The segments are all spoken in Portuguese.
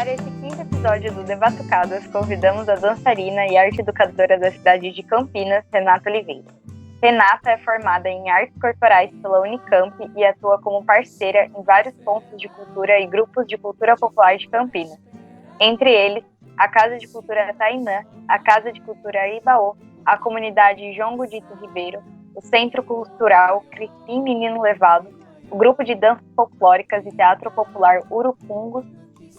Para esse quinto episódio do Debatucadas, convidamos a dançarina e arte educadora da cidade de Campinas, Renata Oliveira. Renata é formada em artes corporais pela Unicamp e atua como parceira em vários pontos de cultura e grupos de cultura popular de Campinas. Entre eles, a Casa de Cultura Tainã, a Casa de Cultura Ibaô, a comunidade João Godito Ribeiro, o Centro Cultural Crispim Menino Levado, o Grupo de Danças Folclóricas e Teatro Popular Urucungos,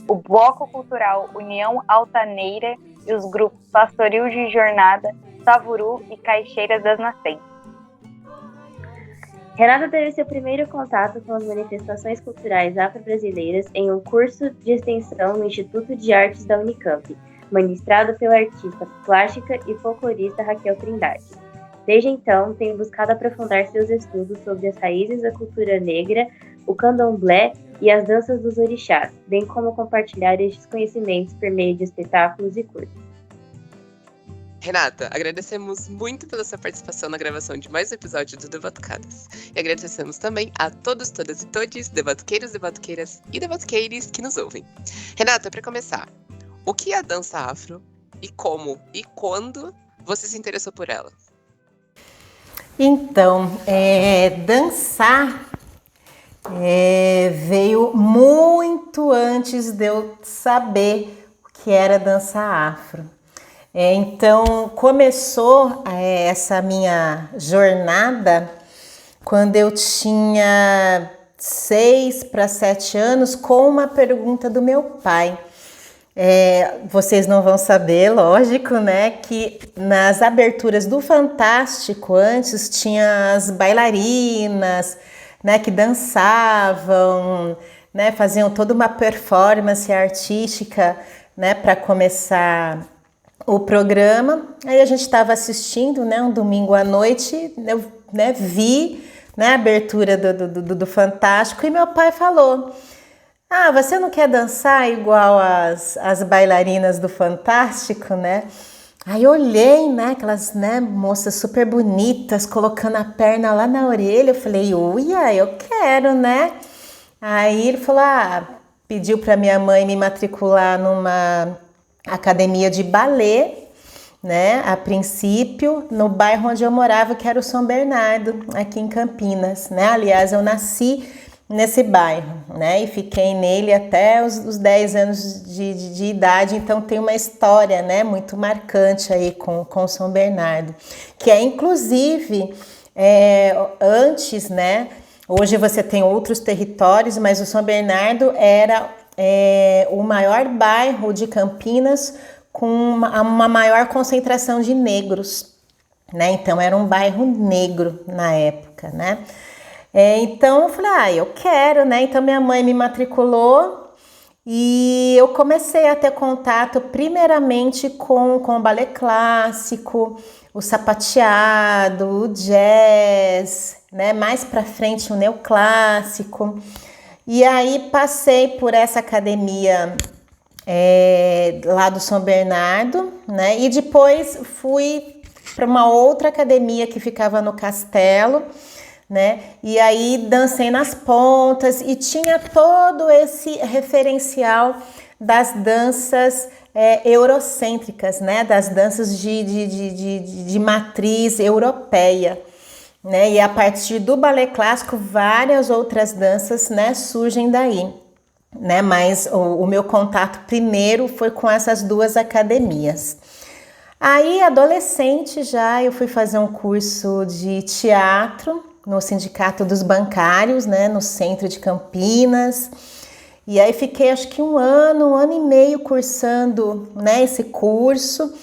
o Bloco Cultural União Altaneira e os grupos Pastoril de Jornada, Savuru e Caixeiras das Nascentes. Renata teve seu primeiro contato com as manifestações culturais afro-brasileiras em um curso de extensão no Instituto de Artes da Unicamp, ministrado pela artista plástica e folclorista Raquel Trindade. Desde então, tem buscado aprofundar seus estudos sobre as raízes da cultura negra, o candomblé e as danças dos orixás, bem como compartilhar estes conhecimentos por meio de espetáculos e cursos. Renata, agradecemos muito pela sua participação na gravação de mais um episódio do Debatucadas. E agradecemos também a todos, todas e todes, debatuqueiros, debatuqueiras e debatuqueires que nos ouvem. Renata, para começar, o que é a dança afro e como e quando você se interessou por ela? Então, dançar veio muito antes de eu saber o que era dança afro. Então, começou essa minha jornada quando eu tinha 6 para 7 anos com uma pergunta do meu pai. Vocês não vão saber, lógico, né, que nas aberturas do Fantástico antes tinha as bailarinas, né, que dançavam, né, faziam toda uma performance artística, né, para começar o programa. Aí a gente estava assistindo, né, um domingo à noite, eu, né, vi, né, a abertura do Fantástico e meu pai falou: "Ah, você não quer dançar igual as bailarinas do Fantástico, né?" Aí eu olhei, né, aquelas, né, moças super bonitas, colocando a perna lá na orelha. Eu falei: "Uia, eu quero, né?" Aí ele falou: pediu para minha mãe me matricular numa academia de balé, né, a princípio, no bairro onde eu morava, que era o São Bernardo, aqui em Campinas, né? Aliás, eu nasci nesse bairro, né, e fiquei nele até os 10 anos de idade, então tem uma história, né, muito marcante aí com São Bernardo, que é inclusive, antes, né, hoje você tem outros territórios, mas o São Bernardo era o maior bairro de Campinas com uma maior concentração de negros, né, então era um bairro negro na época, né. Então eu falei: eu quero, né? Então minha mãe me matriculou e eu comecei a ter contato primeiramente com o balé clássico, o sapateado, o jazz, né? Mais pra frente o neoclássico. E aí passei por essa academia lá do São Bernardo, né? E depois fui para uma outra academia que ficava no Castelo, né? E aí dancei nas pontas e tinha todo esse referencial das danças eurocêntricas, né? Das danças de matriz europeia, né? E a partir do balé clássico várias outras danças, né, surgem daí, né? Mas o meu contato primeiro foi com essas duas academias. Aí, adolescente já, eu fui fazer um curso de teatro no Sindicato dos Bancários, né, no centro de Campinas. E aí fiquei acho que um ano e meio cursando, né, esse curso,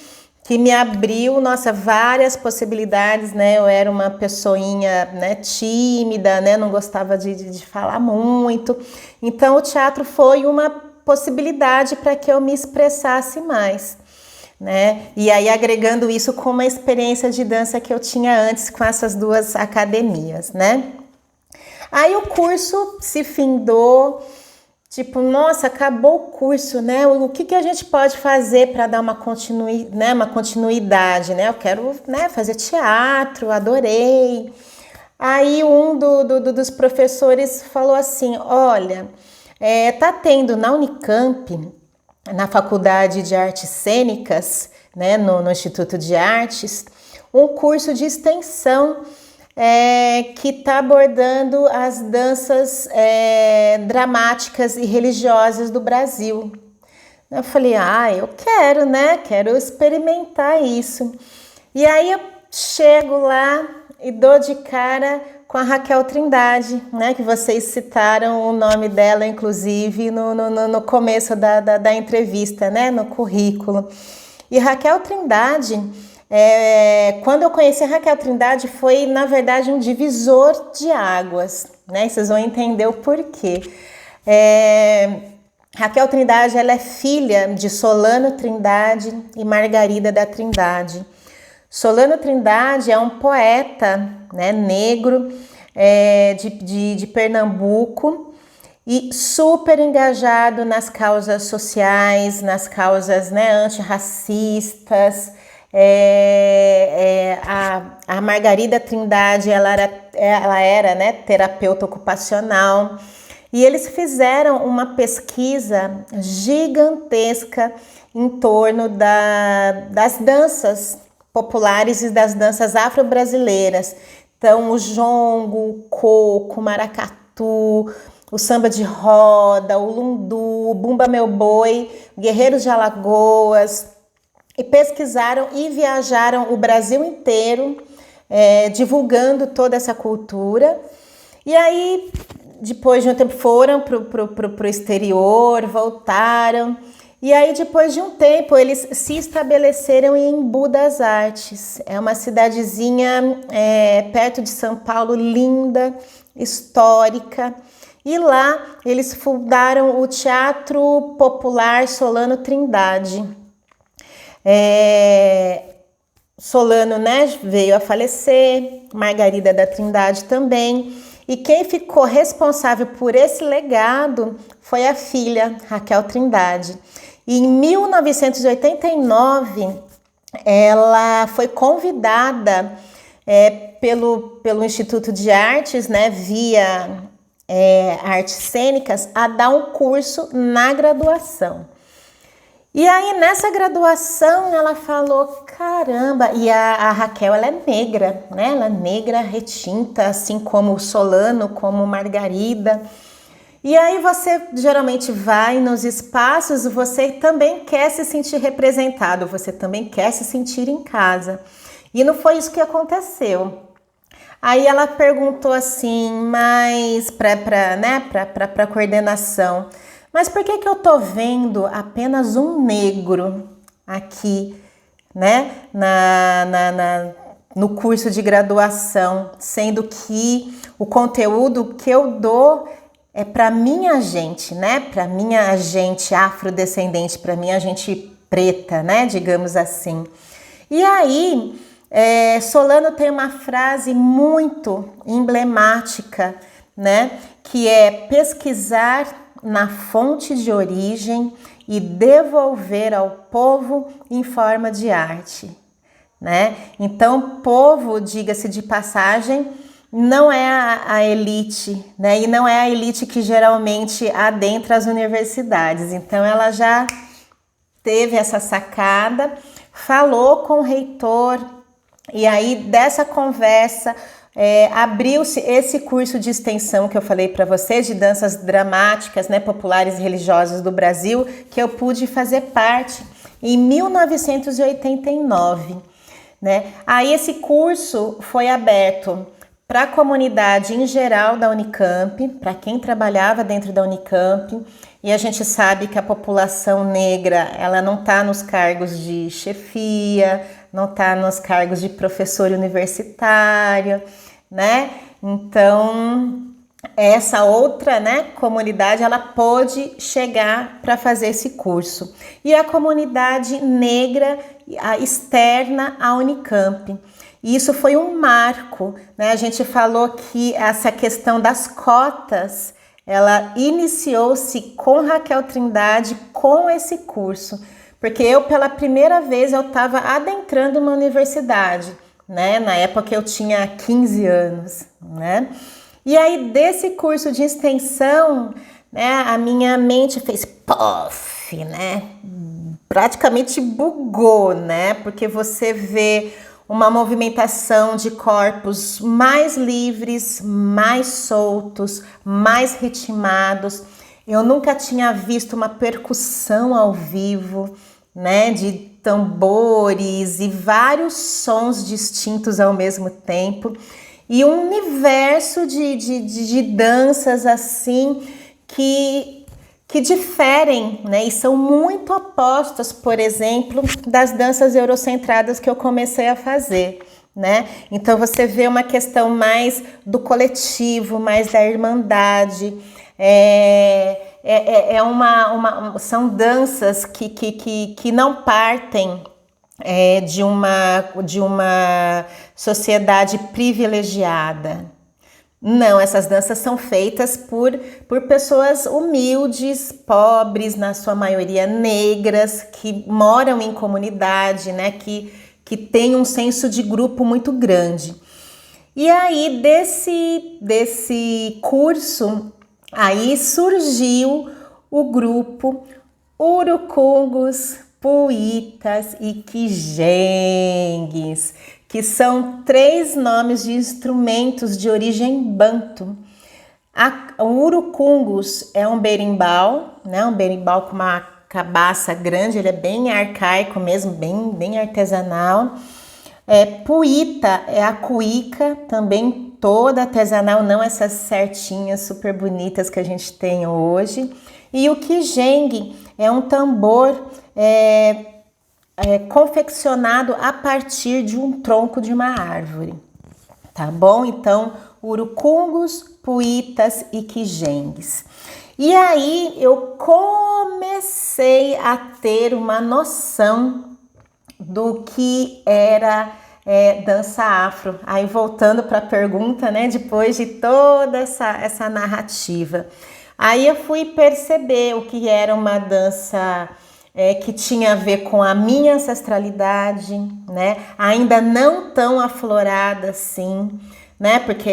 que me abriu, várias possibilidades, né? Eu era uma pessoinha, né, tímida, né, não gostava de falar muito. Então o teatro foi uma possibilidade para que eu me expressasse mais, né? E aí agregando isso com uma experiência de dança que eu tinha antes com essas duas academias, né? Aí o curso se findou, tipo, nossa, acabou o curso, né? O que a gente pode fazer para dar uma continuidade, né? Eu quero, né, fazer teatro, adorei. Aí um dos professores falou assim: olha, tá tendo na Unicamp na Faculdade de Artes Cênicas, né, no Instituto de Artes, um curso de extensão que está abordando as danças dramáticas e religiosas do Brasil. Eu falei, eu quero, né? Quero experimentar isso. E aí eu chego lá e dou de cara com a Raquel Trindade, né? Que vocês citaram o nome dela, inclusive, no começo da entrevista, né? No currículo. E Raquel Trindade, quando eu conheci a Raquel Trindade, foi, na verdade, um divisor de águas, né? E vocês vão entender o porquê. Raquel Trindade, ela é filha de Solano Trindade e Margarida da Trindade. Solano Trindade é um poeta, né, negro de Pernambuco e super engajado nas causas sociais, nas causas, né, antirracistas. A Margarida Trindade, ela era, né, terapeuta ocupacional. E eles fizeram uma pesquisa gigantesca em torno das danças populares e das danças afro-brasileiras. Então, o jongo, o coco, o maracatu, o samba de roda, o lundu, o bumba meu boi, guerreiros de Alagoas. E pesquisaram e viajaram o Brasil inteiro, divulgando toda essa cultura. E aí, depois de um tempo, foram para o exterior, voltaram. E aí, depois de um tempo, eles se estabeleceram em Embu das Artes. É uma cidadezinha perto de São Paulo, linda, histórica. E lá, eles fundaram o Teatro Popular Solano Trindade. Solano, né, veio a falecer, Margarida da Trindade também. E quem ficou responsável por esse legado foi a filha, Raquel Trindade. E em 1989, ela foi convidada pelo Instituto de Artes, né, via Artes Cênicas, a dar um curso na graduação. E aí, nessa graduação, ela falou, caramba, e a Raquel, ela é negra, né? Ela é negra, retinta, assim como o Solano, como Margarida. E aí você geralmente vai nos espaços, você também quer se sentir representado, você também quer se sentir em casa. E não foi isso que aconteceu. Aí ela perguntou assim, mas para coordenação, mas por que eu tô vendo apenas um negro aqui, né, no curso de graduação, sendo que o conteúdo que eu dou é para minha gente, né, para minha gente afrodescendente, para minha gente preta, né, digamos assim. E aí, Solano tem uma frase muito emblemática, né, que é pesquisar na fonte de origem e devolver ao povo em forma de arte, né? Então, povo, diga-se de passagem, não é a elite, né? E não é a elite que geralmente adentra as universidades. Então, ela já teve essa sacada, falou com o reitor, e aí dessa conversa abriu-se esse curso de extensão que eu falei para vocês, de danças dramáticas, né, populares e religiosas do Brasil, que eu pude fazer parte em 1989. Né? Aí esse curso foi aberto para a comunidade em geral da Unicamp, para quem trabalhava dentro da Unicamp, e a gente sabe que a população negra, ela não está nos cargos de chefia, não está nos cargos de professor universitário, né? Então, essa outra, né, comunidade, ela pôde chegar para fazer esse curso. E a comunidade negra externa à Unicamp. E isso foi um marco, né? A gente falou que essa questão das cotas, ela iniciou-se com Raquel Trindade, com esse curso. Porque eu, pela primeira vez, eu estava adentrando uma universidade, né? Na época eu tinha 15 anos, né? E aí, desse curso de extensão, né, a minha mente fez puff, né? Praticamente bugou, né? Porque você vê uma movimentação de corpos mais livres, mais soltos, mais ritmados. Eu nunca tinha visto uma percussão ao vivo, né? De tambores e vários sons distintos ao mesmo tempo. E um universo de danças assim que diferem, né? E são muito opostas, por exemplo, das danças eurocentradas que eu comecei a fazer, né? Então você vê uma questão mais do coletivo, mais da irmandade. São danças que não partem de uma sociedade privilegiada. Não, essas danças são feitas por pessoas humildes, pobres, na sua maioria negras, que moram em comunidade, né, que tem um senso de grupo muito grande. E aí, desse curso, aí surgiu o grupo Urucungos, Puitas e Quijengues, que são 3 nomes de instrumentos de origem banto. O urucungus é um berimbau, né? Um berimbau com uma cabaça grande, ele é bem arcaico mesmo, bem artesanal. Puita é a cuíca, também toda artesanal, não essas certinhas super bonitas que a gente tem hoje. E o quijengue é um tambor confeccionado a partir de um tronco de uma árvore, tá bom? Então, urucungos, puitas e quijengues. E aí eu comecei a ter uma noção do que era dança afro. Aí voltando para a pergunta, né? Depois de toda essa narrativa, aí eu fui perceber o que era uma dança que tinha a ver com a minha ancestralidade, né? Ainda não tão aflorada assim, né? Porque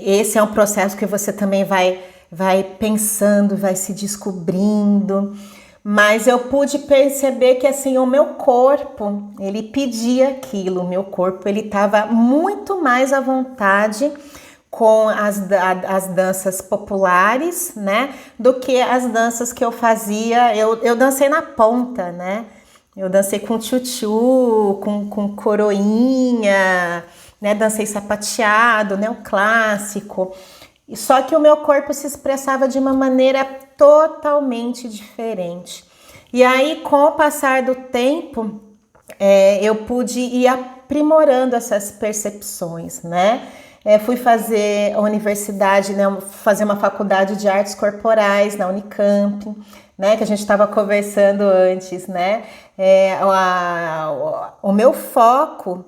esse é um processo que você também vai pensando, vai se descobrindo. Mas eu pude perceber que assim o meu corpo, ele pedia aquilo, o meu corpo ele estava muito mais à vontade com as danças populares, né, do que as danças que eu fazia. Eu dancei na ponta, né? Eu dancei com tchutchu, com coroinha, né? Dancei sapateado, né? O clássico. Só que o meu corpo se expressava de uma maneira totalmente diferente. E aí, com o passar do tempo, eu pude ir aprimorando essas percepções, né? Fui fazer a universidade, né? Fazer uma faculdade de artes corporais na Unicamp, né? Que a gente estava conversando antes, né? O meu foco,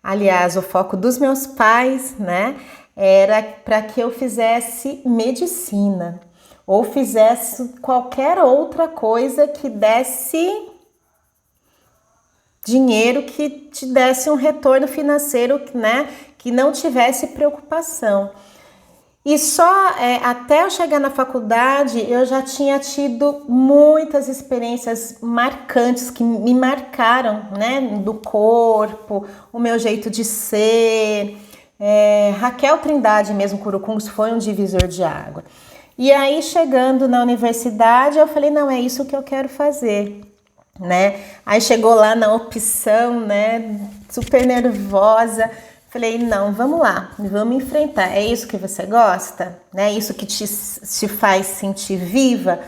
aliás, o foco dos meus pais, né? Era para que eu fizesse medicina ou fizesse qualquer outra coisa que desse dinheiro, que te desse um retorno financeiro, né? Que não tivesse preocupação. E só até eu chegar na faculdade, eu já tinha tido muitas experiências marcantes que me marcaram, né? Do corpo, o meu jeito de ser. Raquel Trindade mesmo, Curucungos, foi um divisor de água. E aí, chegando na universidade, eu falei, não, é isso que eu quero fazer, né? Aí chegou lá na opção, né? Super nervosa. Falei, não, vamos lá, vamos enfrentar. É isso que você gosta? É isso que te faz sentir viva?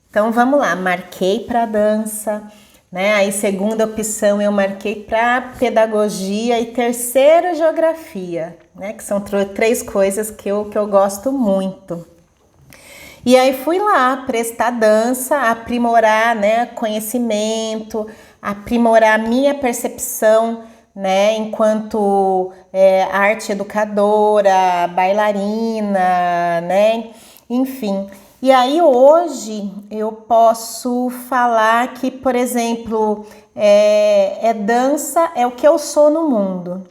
Então, vamos lá. Marquei para dança, né? Aí, segunda opção, eu marquei para pedagogia e terceira, geografia, né? Que são 3 coisas que eu gosto muito. E aí, fui lá prestar dança, aprimorar, né? Conhecimento, aprimorar a minha percepção, né, enquanto arte educadora, bailarina, né, enfim. E aí hoje eu posso falar que, por exemplo, dança é o que eu sou no mundo.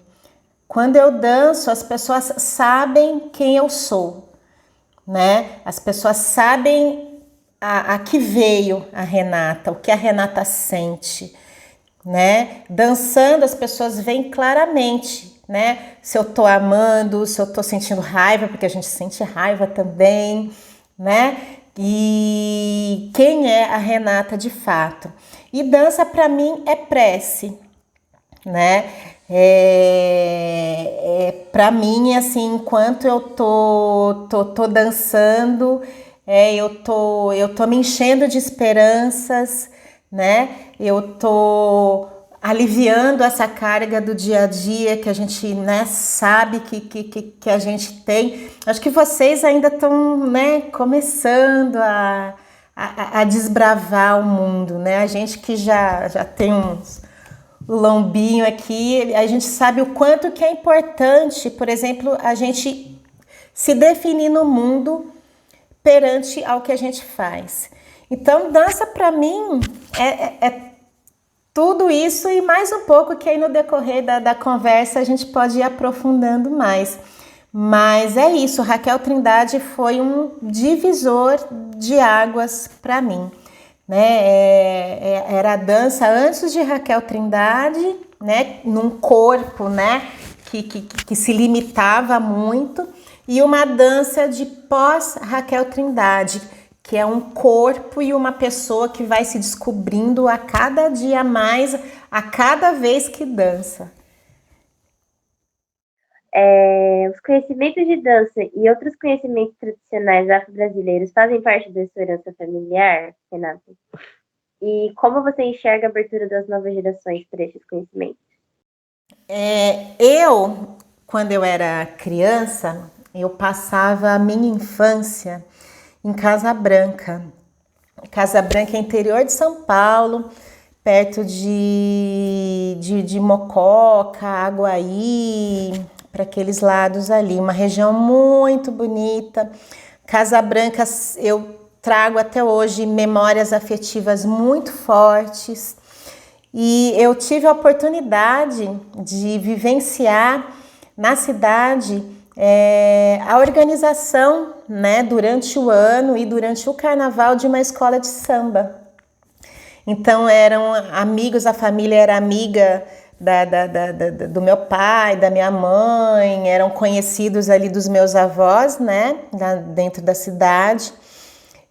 Quando eu danço, as pessoas sabem quem eu sou, né? As pessoas sabem a que veio a Renata, o que a Renata sente, né? Dançando as pessoas veem claramente, né? Se eu tô amando, se eu tô sentindo raiva, porque a gente sente raiva também, né? E quem é a Renata de fato. E dança para mim é prece, né? Para mim, assim, enquanto eu tô dançando, eu tô me enchendo de esperanças, né? Eu tô aliviando essa carga do dia a dia que a gente, né, sabe que a gente tem. Acho que vocês ainda estão, né, começando a desbravar o mundo, né? A gente que já tem o lombinho aqui, a gente sabe o quanto que é importante, por exemplo, a gente se definir no mundo perante ao que a gente faz. Então, dança para mim é tudo isso e mais um pouco que aí no decorrer da conversa a gente pode ir aprofundando mais. Mas é isso, Raquel Trindade foi um divisor de águas para mim. Né? Era a dança antes de Raquel Trindade, né? Num corpo, né? Que se limitava muito, e uma dança de pós Raquel Trindade, que é um corpo e uma pessoa que vai se descobrindo a cada dia mais, a cada vez que dança. Os conhecimentos de dança e outros conhecimentos tradicionais afro-brasileiros fazem parte da sua herança familiar, Renata? E como você enxerga a abertura das novas gerações para esses conhecimentos? Quando eu era criança, eu passava a minha infância em Casa Branca. Casa Branca é interior de São Paulo, perto de Mococa, Aguaí, para aqueles lados ali, uma região muito bonita. Casa Branca, eu trago até hoje memórias afetivas muito fortes, e eu tive a oportunidade de vivenciar na cidade a organização, né, durante o ano e durante o carnaval de uma escola de samba. Então eram amigos, a família era amiga do meu pai, da minha mãe, eram conhecidos ali dos meus avós, né, dentro da cidade.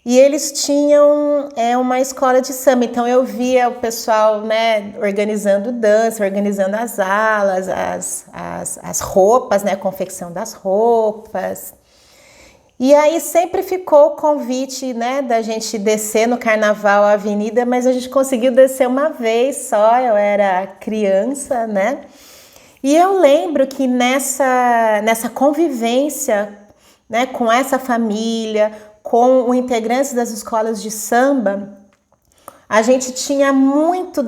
E eles tinham uma escola de samba, então eu via o pessoal, né, organizando dança, organizando as alas, as roupas, né, a confecção das roupas. E aí sempre ficou o convite, né, da gente descer no carnaval a avenida, mas a gente conseguiu descer uma vez só, eu era criança, né? E eu lembro que nessa convivência, né, com essa família, com os integrantes das escolas de samba, a gente tinha muito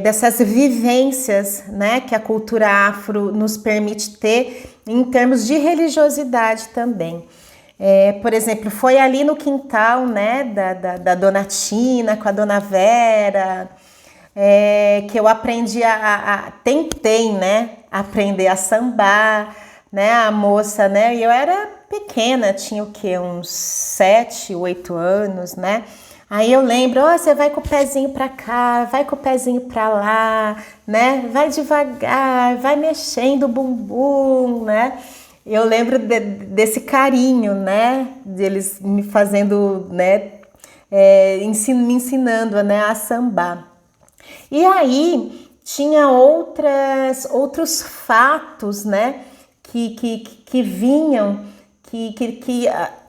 dessas vivências, né, que a cultura afro nos permite ter em termos de religiosidade também. Por exemplo, foi ali no quintal, né, da Dona Tina com a Dona Vera, que eu aprendi tentei, né, aprender a sambar, né, a moça, né, e eu era pequena, tinha o quê, uns 7, 8 anos, né, aí eu lembro, você vai com o pezinho pra cá, vai com o pezinho pra lá, né, vai devagar, vai mexendo o bumbum, né, eu lembro desse carinho, né, deles me fazendo, né, me ensinando, né, a sambar. E aí tinha outros fatos, né, que vinham, que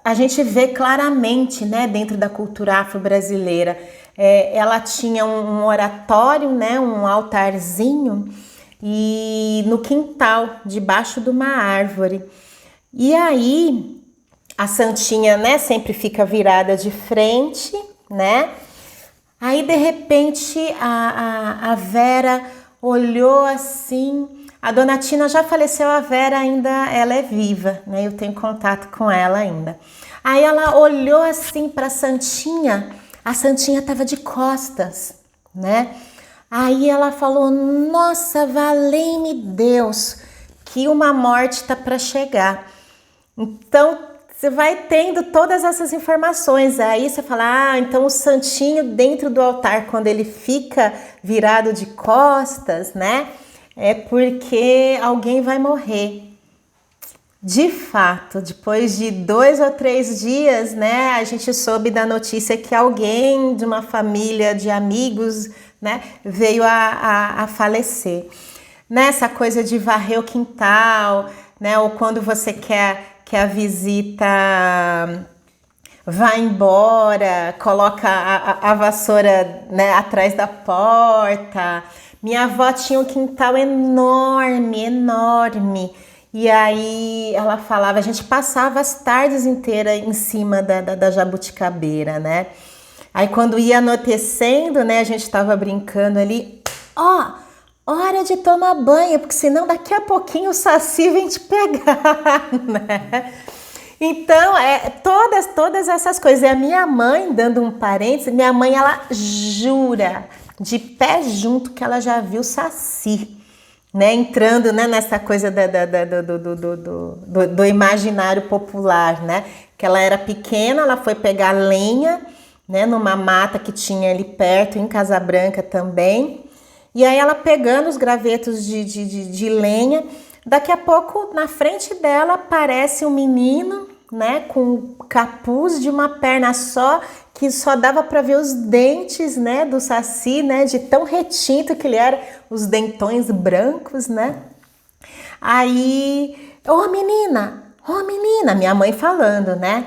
a gente vê claramente, né, dentro da cultura afro-brasileira. Ela tinha um oratório, né, um altarzinho, e no quintal, debaixo de uma árvore. E aí a santinha, né, sempre fica virada de frente, né? Aí de repente a Vera olhou assim. A Dona Tina já faleceu, a Vera ainda, ela é viva, né? Eu tenho contato com ela ainda. Aí ela olhou assim para a santinha estava de costas, né? Aí ela falou, nossa, valei-me Deus, que uma morte tá para chegar. Então você vai tendo todas essas informações. Aí você fala, então o santinho dentro do altar, quando ele fica virado de costas, né? É porque alguém vai morrer. De fato, depois de 2 ou 3 dias, né, a gente soube da notícia que alguém de uma família de amigos, né, veio a falecer. Nessa coisa de varrer o quintal, né, ou quando você quer que a visita vá embora, coloca a vassoura, né, atrás da porta. Minha avó tinha um quintal enorme, enorme. E aí ela falava, a gente passava as tardes inteiras em cima da jabuticabeira, né? Aí quando ia anoitecendo, né, a gente estava brincando ali, hora de tomar banho, porque senão daqui a pouquinho o Saci vem te pegar, né? Então, todas essas coisas. E a minha mãe, dando um parênteses, minha mãe, ela jura de pé junto que ela já viu Saci. Né, entrando, né, nessa coisa do imaginário popular, né? Que ela era pequena, ela foi pegar lenha, né, numa mata que tinha ali perto, em Casa Branca também. E aí ela pegando os gravetos de lenha, daqui a pouco na frente dela aparece um menino, né, com capuz de uma perna só, que só dava para ver os dentes, né, do Saci, né, de tão retinto que ele era, os dentões brancos, né. Aí, ô menina, minha mãe falando, né,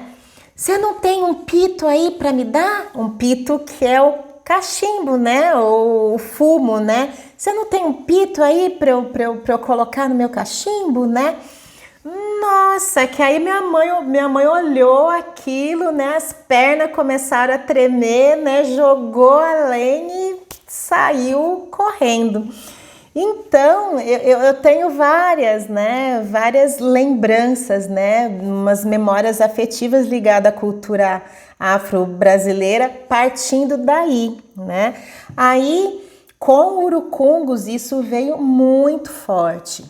você não tem um pito aí para me dar? Um pito que é o cachimbo, né, ou o fumo, né. Você não tem um pito aí para eu colocar no meu cachimbo, né? Nossa, que aí minha mãe olhou aquilo, né? As pernas começaram a tremer, né? Jogou a lenha e saiu correndo. Então, eu tenho várias lembranças, né? Umas memórias afetivas ligadas à cultura afro-brasileira, partindo daí, né? Aí, com Urucungos, isso veio muito forte.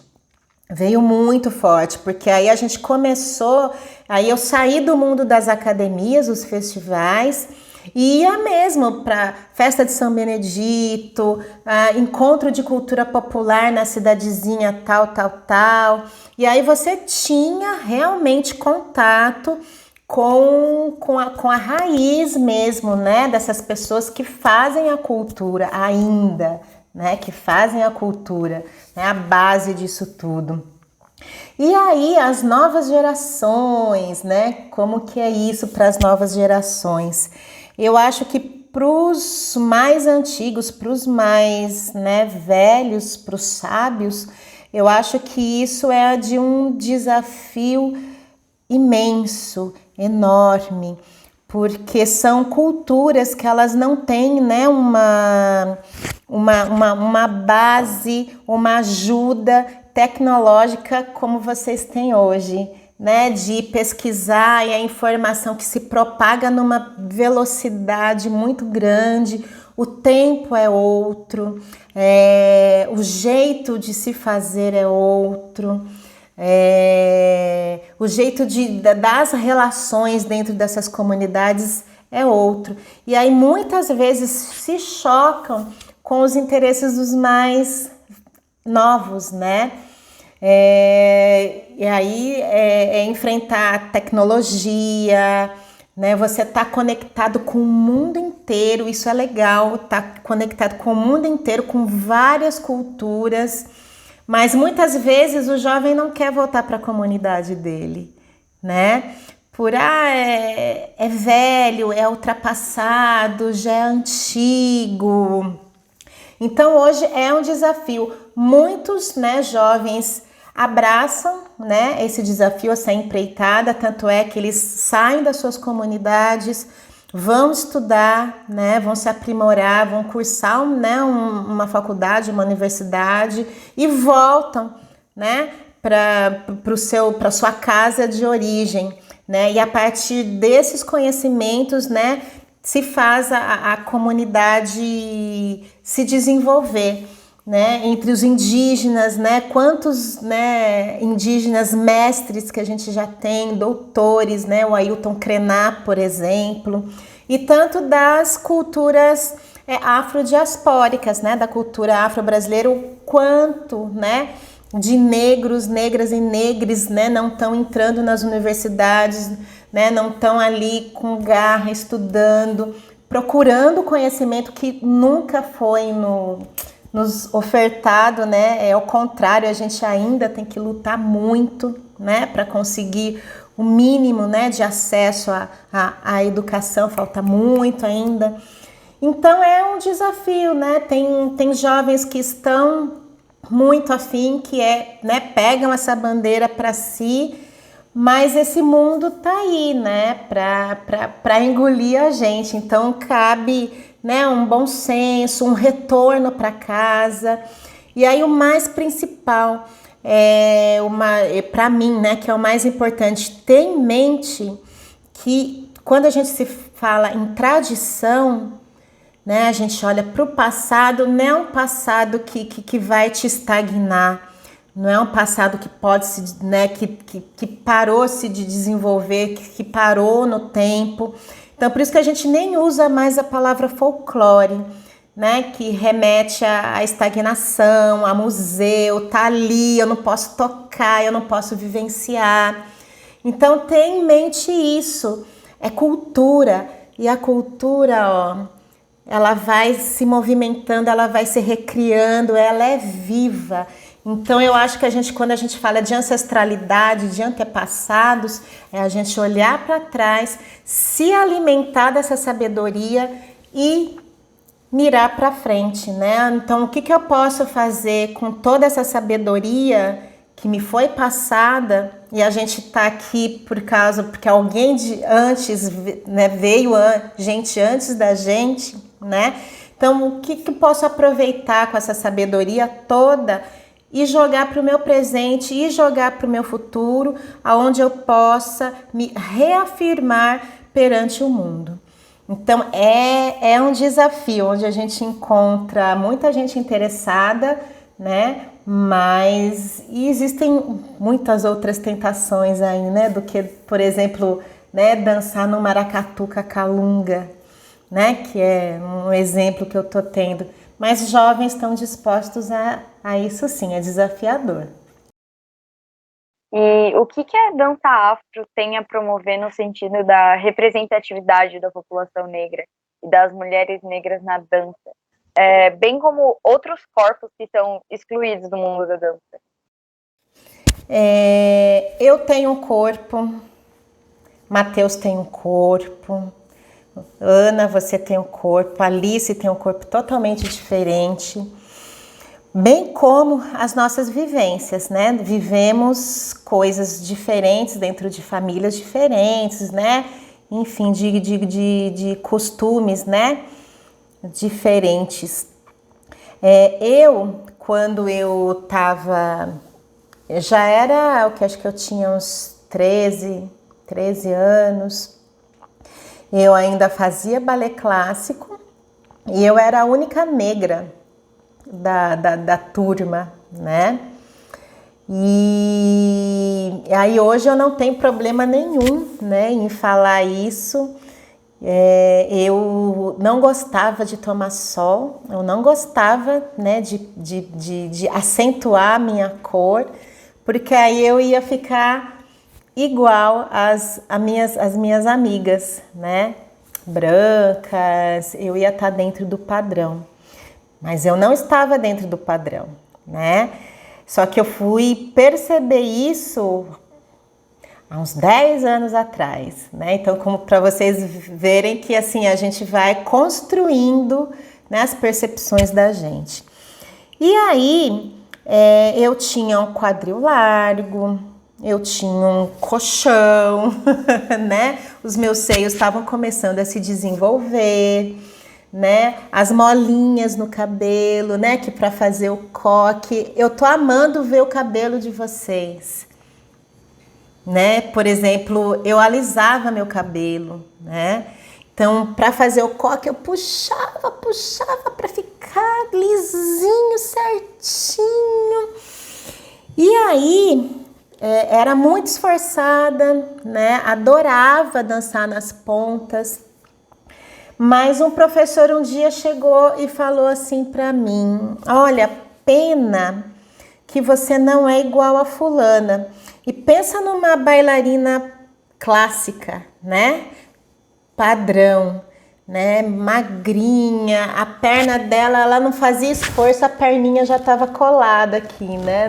Porque aí a gente começou, aí eu saí do mundo das academias, os festivais, e ia mesmo para festa de São Benedito, encontro de cultura popular na cidadezinha tal. E aí você tinha realmente contato com a raiz mesmo, né, dessas pessoas que fazem a cultura ainda, né, que fazem a cultura, né, a base disso tudo. E aí as novas gerações, né, como que é isso para as novas gerações? Eu acho que para os mais antigos, para os mais, né, velhos, para os sábios, eu acho que isso é de um desafio imenso, enorme, porque são culturas que elas não têm, né, uma base, uma ajuda tecnológica como vocês têm hoje, né, de pesquisar e a informação que se propaga numa velocidade muito grande, o tempo é outro, o jeito de se fazer é outro. O jeito das relações dentro dessas comunidades é outro. E aí muitas vezes se chocam com os interesses dos mais novos, né? E aí enfrentar a tecnologia, né? Você tá conectado com o mundo inteiro, isso é legal, tá conectado com o mundo inteiro, com várias culturas. Mas muitas vezes o jovem não quer voltar para a comunidade dele, né? É velho, é ultrapassado, já é antigo. Então hoje é um desafio. Muitos, né, jovens abraçam, né, esse desafio, essa empreitada, tanto é que eles saem das suas comunidades, vão estudar, né, vão se aprimorar, vão cursar, né, uma faculdade, uma universidade e voltam, né, para sua casa de origem, né, e a partir desses conhecimentos, né, se faz a comunidade se desenvolver. né, entre os indígenas, né, quantos, né, indígenas mestres que a gente já tem, doutores, né, o Ailton Krenak, por exemplo, e tanto das culturas afrodiaspóricas, né, da cultura afro-brasileira, o quanto, né, de negros, negras e negres, né, não estão entrando nas universidades, né, não estão ali com garra, estudando, procurando conhecimento que nunca foi nos ofertado, né? Ao contrário, a gente ainda tem que lutar muito, né, para conseguir o mínimo, né, de acesso à educação, falta muito ainda. Então é um desafio, né? Tem jovens que estão muito afim, que né, pegam essa bandeira para si, mas esse mundo tá aí, né, para engolir a gente. Então cabe, né, um bom senso, um retorno para casa. E aí o mais principal para mim, né, que é o mais importante, ter em mente que quando a gente se fala em tradição, né, a gente olha para o passado, não é um passado que vai te estagnar. Não é um passado que pode se, né, que parou-se de desenvolver, que parou no tempo. Então, por isso que a gente nem usa mais a palavra folclore, né, que remete à estagnação, a museu, tá ali, eu não posso tocar, eu não posso vivenciar. Então, tenha em mente isso, é cultura, e a cultura, ó, ela vai se movimentando, ela vai se recriando, ela é viva. Então eu acho que quando a gente fala de ancestralidade, de antepassados, é a gente olhar para trás, se alimentar dessa sabedoria e mirar para frente, né? Então o que eu posso fazer com toda essa sabedoria que me foi passada, e a gente está aqui porque alguém antes, né, veio gente antes da gente, né? Então o que eu posso aproveitar com essa sabedoria toda e jogar para o meu presente e jogar para o meu futuro, aonde eu possa me reafirmar perante o mundo. Então é um desafio onde a gente encontra muita gente interessada, né? Mas existem muitas outras tentações aí, né? Do que, por exemplo, né, dançar no maracatu com a calunga, né? Que é um exemplo que eu tô tendo. Mas jovens estão dispostos a isso sim, é desafiador. E o que a dança afro tem a promover no sentido da representatividade da população negra e das mulheres negras na dança? Bem como outros corpos que são excluídos do mundo da dança. Eu tenho um corpo, Matheus tem um corpo, Ana, você tem um corpo, Alice tem um corpo totalmente diferente, bem como as nossas vivências, né? Vivemos coisas diferentes dentro de famílias diferentes, né? Enfim, de costumes, né? Diferentes. Quando eu tava, já era o que acho que eu tinha uns 13 anos, eu ainda fazia balé clássico e eu era a única negra da turma, né? E aí hoje eu não tenho problema nenhum, né, em falar isso. Eu não gostava de tomar sol, eu não gostava, né, de acentuar a minha cor, porque aí eu ia ficar igual às minhas amigas, né, brancas, eu ia estar dentro do padrão, mas eu não estava dentro do padrão, né, só que eu fui perceber isso há uns 10 anos atrás, né? Então, como para vocês verem que assim a gente vai construindo, né, as percepções da gente. E aí eu tinha um quadril largo, eu tinha um colchão, né? Os meus seios estavam começando a se desenvolver, né? As molinhas no cabelo, né? Que para fazer o coque, eu tô amando ver o cabelo de vocês. Né? Por exemplo, eu alisava meu cabelo, né? Então, para fazer o coque, eu puxava para ficar ficar lisinho, certinho. E aí, era muito esforçada, né? Adorava dançar nas pontas. Mas um professor um dia chegou e falou assim para mim: olha, pena que você não é igual a fulana. E pensa numa bailarina clássica, né? Padrão, né? Magrinha, a perna dela, ela não fazia esforço, a perninha já estava colada aqui, né?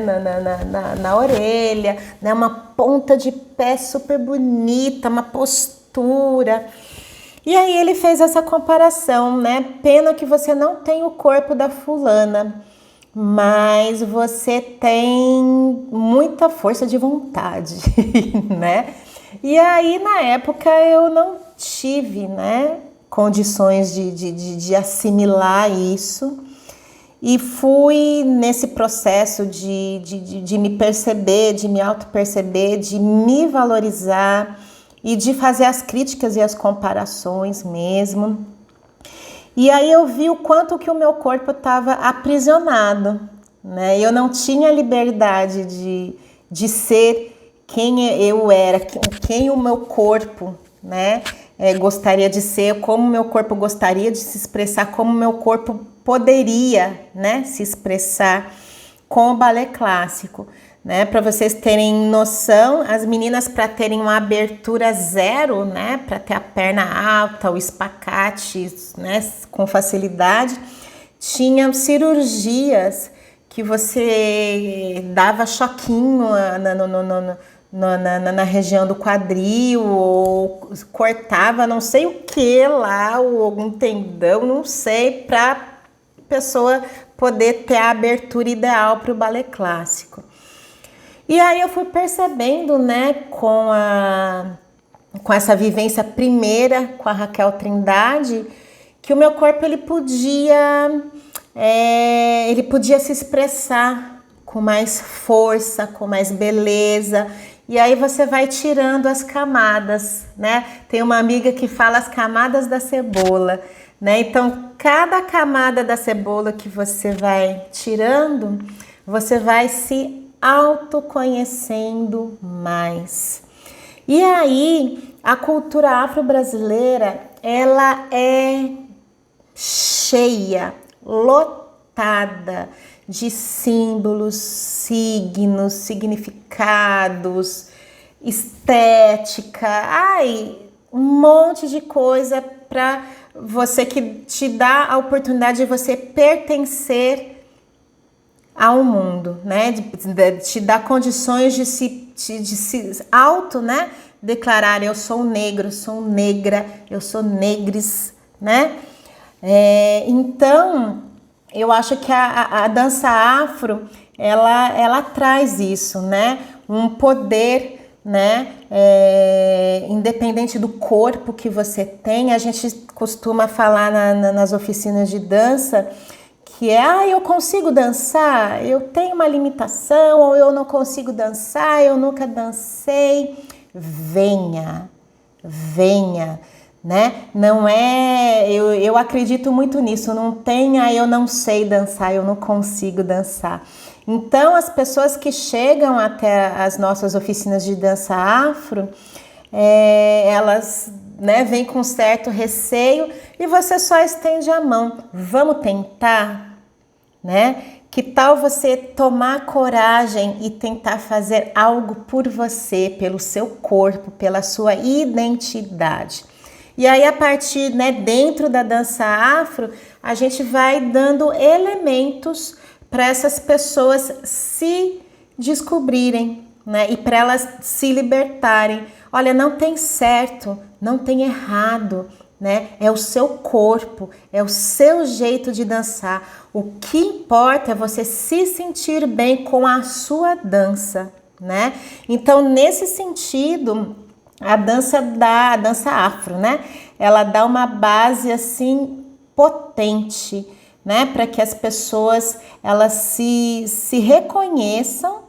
Na orelha, né? Uma ponta de pé super bonita, uma postura. E aí ele fez essa comparação, né? Pena que você não tem o corpo da fulana, mas você tem muita força de vontade, né? E aí, na época, eu não tive, né, condições de assimilar isso. E fui nesse processo de me perceber, de me auto-perceber, de me valorizar e de fazer as críticas e as comparações mesmo. E aí eu vi o quanto que o meu corpo estava aprisionado, né? Eu não tinha liberdade de ser quem eu era, quem o meu corpo, né, gostaria de ser, como o meu corpo gostaria de se expressar, como o meu corpo poderia, né, se expressar com o balé clássico. Né, para vocês terem noção, as meninas, para terem uma abertura zero, né, para ter a perna alta, o espacate, né, com facilidade, tinham cirurgias que você dava choquinho na região do quadril, ou cortava não sei o que lá, ou algum tendão, não sei, para a pessoa poder ter a abertura ideal para o balé clássico. E aí eu fui percebendo, né, com essa vivência primeira com a Raquel Trindade, que o meu corpo ele podia se expressar com mais força, com mais beleza. E aí você vai tirando as camadas, né? Tem uma amiga que fala as camadas da cebola, né? Então, cada camada da cebola que você vai tirando, você vai se autoconhecendo mais. E aí, a cultura afro-brasileira, ela é cheia, lotada de símbolos, signos, significados, estética, um monte de coisa para você, que te dá a oportunidade de você pertencer ao mundo, né? De te dar condições de se auto, né, declarar: eu sou negro, eu sou negra, eu sou negres, né? Então, eu acho que a dança afro, ela traz isso, né? Um poder, né? Independente do corpo que você tem. A gente costuma falar nas oficinas de dança que eu consigo dançar, eu tenho uma limitação, ou eu não consigo dançar, eu nunca dancei. Venha, né? Não é, eu acredito muito nisso, não tem, eu não sei dançar, eu não consigo dançar. Então, as pessoas que chegam até as nossas oficinas de dança afro, elas, né, vêm com certo receio e você só estende a mão. Vamos tentar, né? Que tal você tomar coragem e tentar fazer algo por você, pelo seu corpo, pela sua identidade? E aí, a partir, né, dentro da dança afro, a gente vai dando elementos para essas pessoas se descobrirem, né? E para elas se libertarem. Olha, não tem certo, não tem errado, né? É o seu corpo, é o seu jeito de dançar. O que importa é você se sentir bem com a sua dança, né? Então, nesse sentido, a dança afro, né? Ela dá uma base assim potente, né? Para que as pessoas elas se reconheçam,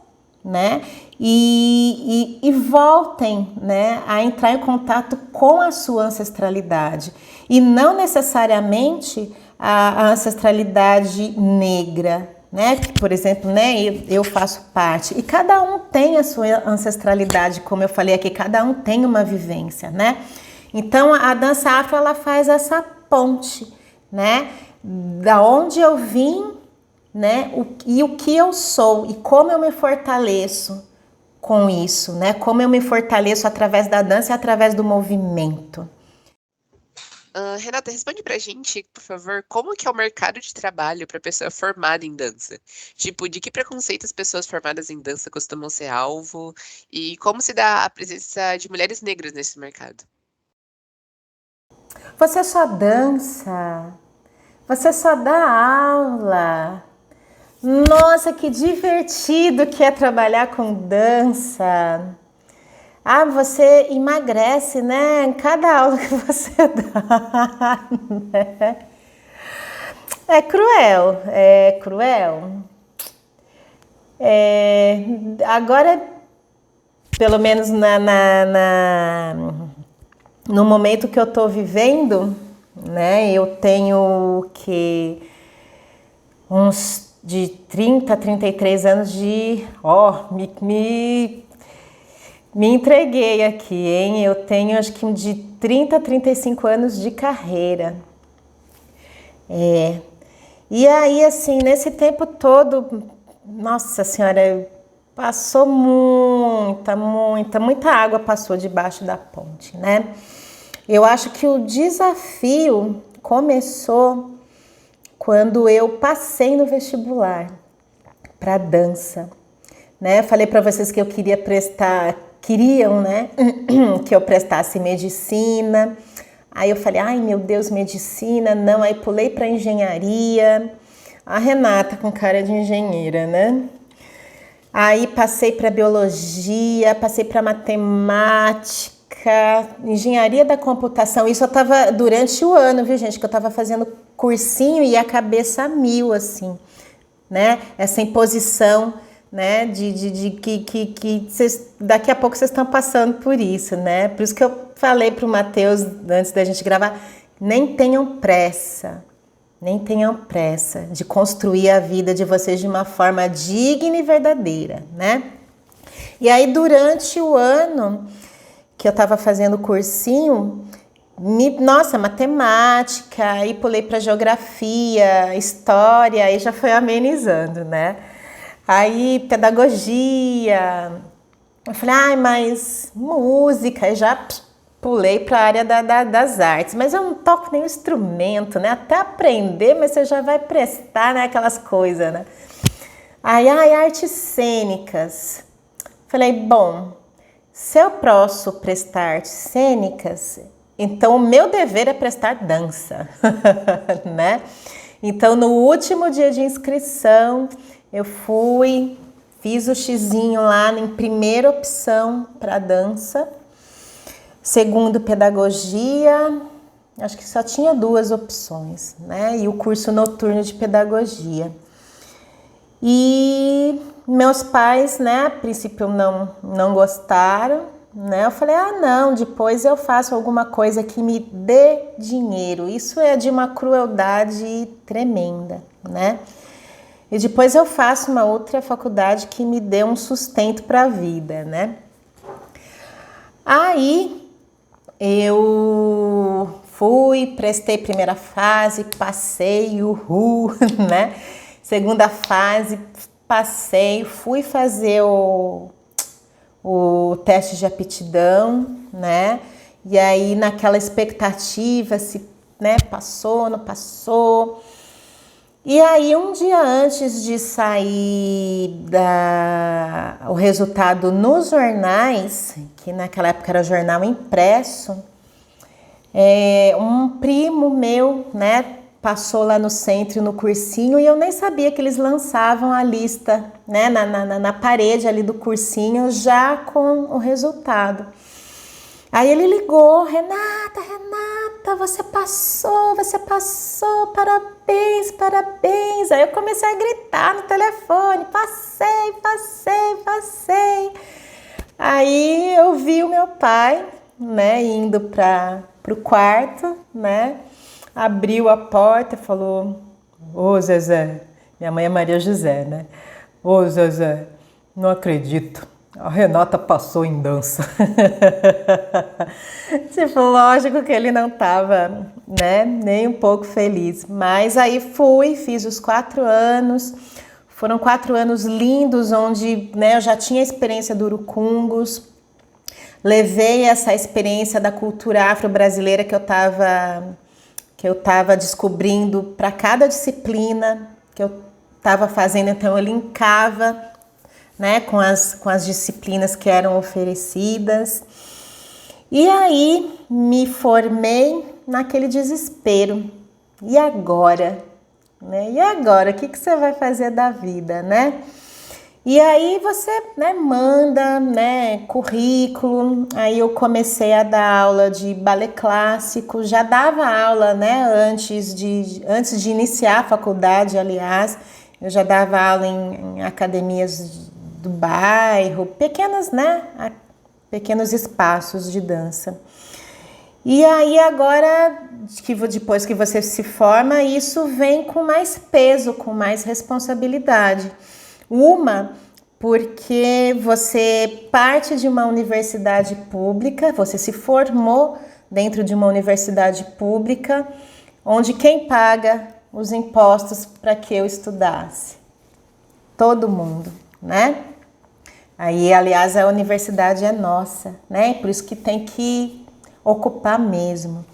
né? E voltem, né, a entrar em contato com a sua ancestralidade. E não necessariamente a ancestralidade negra, né? Que, por exemplo, né, eu faço parte. E cada um tem a sua ancestralidade, como eu falei aqui, cada um tem uma vivência, né? Então, a dança afro, ela faz essa ponte, né? Da onde eu vim, né? E o que eu sou e como eu me fortaleço com isso, né? Como eu me fortaleço através da dança e através do movimento. Renata, responde pra gente, por favor, como que é o mercado de trabalho para pessoa formada em dança? Tipo, de que preconceito as pessoas formadas em dança costumam ser alvo? E como se dá a presença de mulheres negras nesse mercado? Você só dança? Você só dá aula? Nossa, que divertido que é trabalhar com dança! Ah, você emagrece, né? Em cada aula que você dá, né? É cruel, é cruel. Agora, pelo menos no momento que eu tô vivendo, né? Eu tenho uns de 30 a 33 anos de... Me entreguei aqui, hein? Eu tenho acho que de 30 a 35 anos de carreira. E aí, assim, nesse tempo todo, nossa senhora, passou muita água passou debaixo da ponte, né? Eu acho que o desafio começou quando eu passei no vestibular para dança, né? Eu falei para vocês que eu queriam, né, que eu prestasse medicina. Aí eu falei, ai meu Deus, medicina, não. Aí pulei para engenharia. A Renata com cara de engenheira, né? Aí passei para biologia, passei para matemática, engenharia da computação. Isso eu tava durante o ano, viu, gente? Que eu tava fazendo cursinho e a cabeça a mil, assim, né? Essa imposição, né? Que daqui a pouco vocês estão passando por isso, né? Por isso que eu falei pro Matheus antes da gente gravar, nem tenham pressa de construir a vida de vocês de uma forma digna e verdadeira, né? E aí, durante o ano que eu estava fazendo o cursinho, nossa, matemática, aí pulei para geografia, história, aí já foi amenizando, né? Aí, pedagogia, eu falei, ai, mas música, aí já pulei para a área das artes, mas eu não toco nenhum instrumento, né? Até aprender, mas você já vai prestar, né? Aquelas coisas, né? Aí, artes cênicas. Falei, bom, se eu posso prestar artes cênicas, então o meu dever é prestar dança, né? Então, no último dia de inscrição, eu fiz o xizinho lá em primeira opção para dança. Segundo, pedagogia, acho que só tinha 2 opções, né? E o curso noturno de pedagogia. E meus pais, né, a princípio não gostaram, né? Eu falei, não, depois eu faço alguma coisa que me dê dinheiro. Isso é de uma crueldade tremenda, né? E depois eu faço uma outra faculdade que me dê um sustento para a vida, né? Aí eu prestei primeira fase, passei, uhul, né? Segunda fase, passei, fui fazer o teste de aptidão, né? E aí, naquela expectativa, se, né, passou, não passou. E aí, um dia antes de sair o resultado nos jornais, que naquela época era jornal impresso, um primo meu, né, passou lá no centro, no cursinho, e eu nem sabia que eles lançavam a lista, né, na parede ali do cursinho, já com o resultado. Aí ele ligou, Renata, você passou, parabéns. Aí eu comecei a gritar no telefone, passei. Aí eu vi o meu pai, né, indo pro quarto, né, abriu a porta e falou: ô Zezé, minha mãe é Maria José, né? Ô Zezé, não acredito, a Renata passou em dança. Tipo, lógico que ele não estava, né, nem um pouco feliz. Mas aí fiz os 4 anos. Foram 4 anos lindos, onde, né, eu já tinha a experiência do Urucungos. Levei essa experiência da cultura afro-brasileira que eu estava descobrindo para cada disciplina que eu estava fazendo. Então, eu linkava, né, com as disciplinas que eram oferecidas. E aí, me formei naquele desespero. E agora? Né? E agora? O que você vai fazer da vida, né? E aí você, né, manda, né, currículo. Aí eu comecei a dar aula de balé clássico, já dava aula, né, antes de iniciar a faculdade, aliás, eu já dava aula em academias do bairro, pequenos espaços de dança. E aí agora, depois que você se forma, isso vem com mais peso, com mais responsabilidade. Porque você parte de uma universidade pública, você se formou dentro de uma universidade pública, onde quem paga os impostos para que eu estudasse? Todo mundo, né? Aí, aliás, a universidade é nossa, né? Por isso que tem que ocupar mesmo.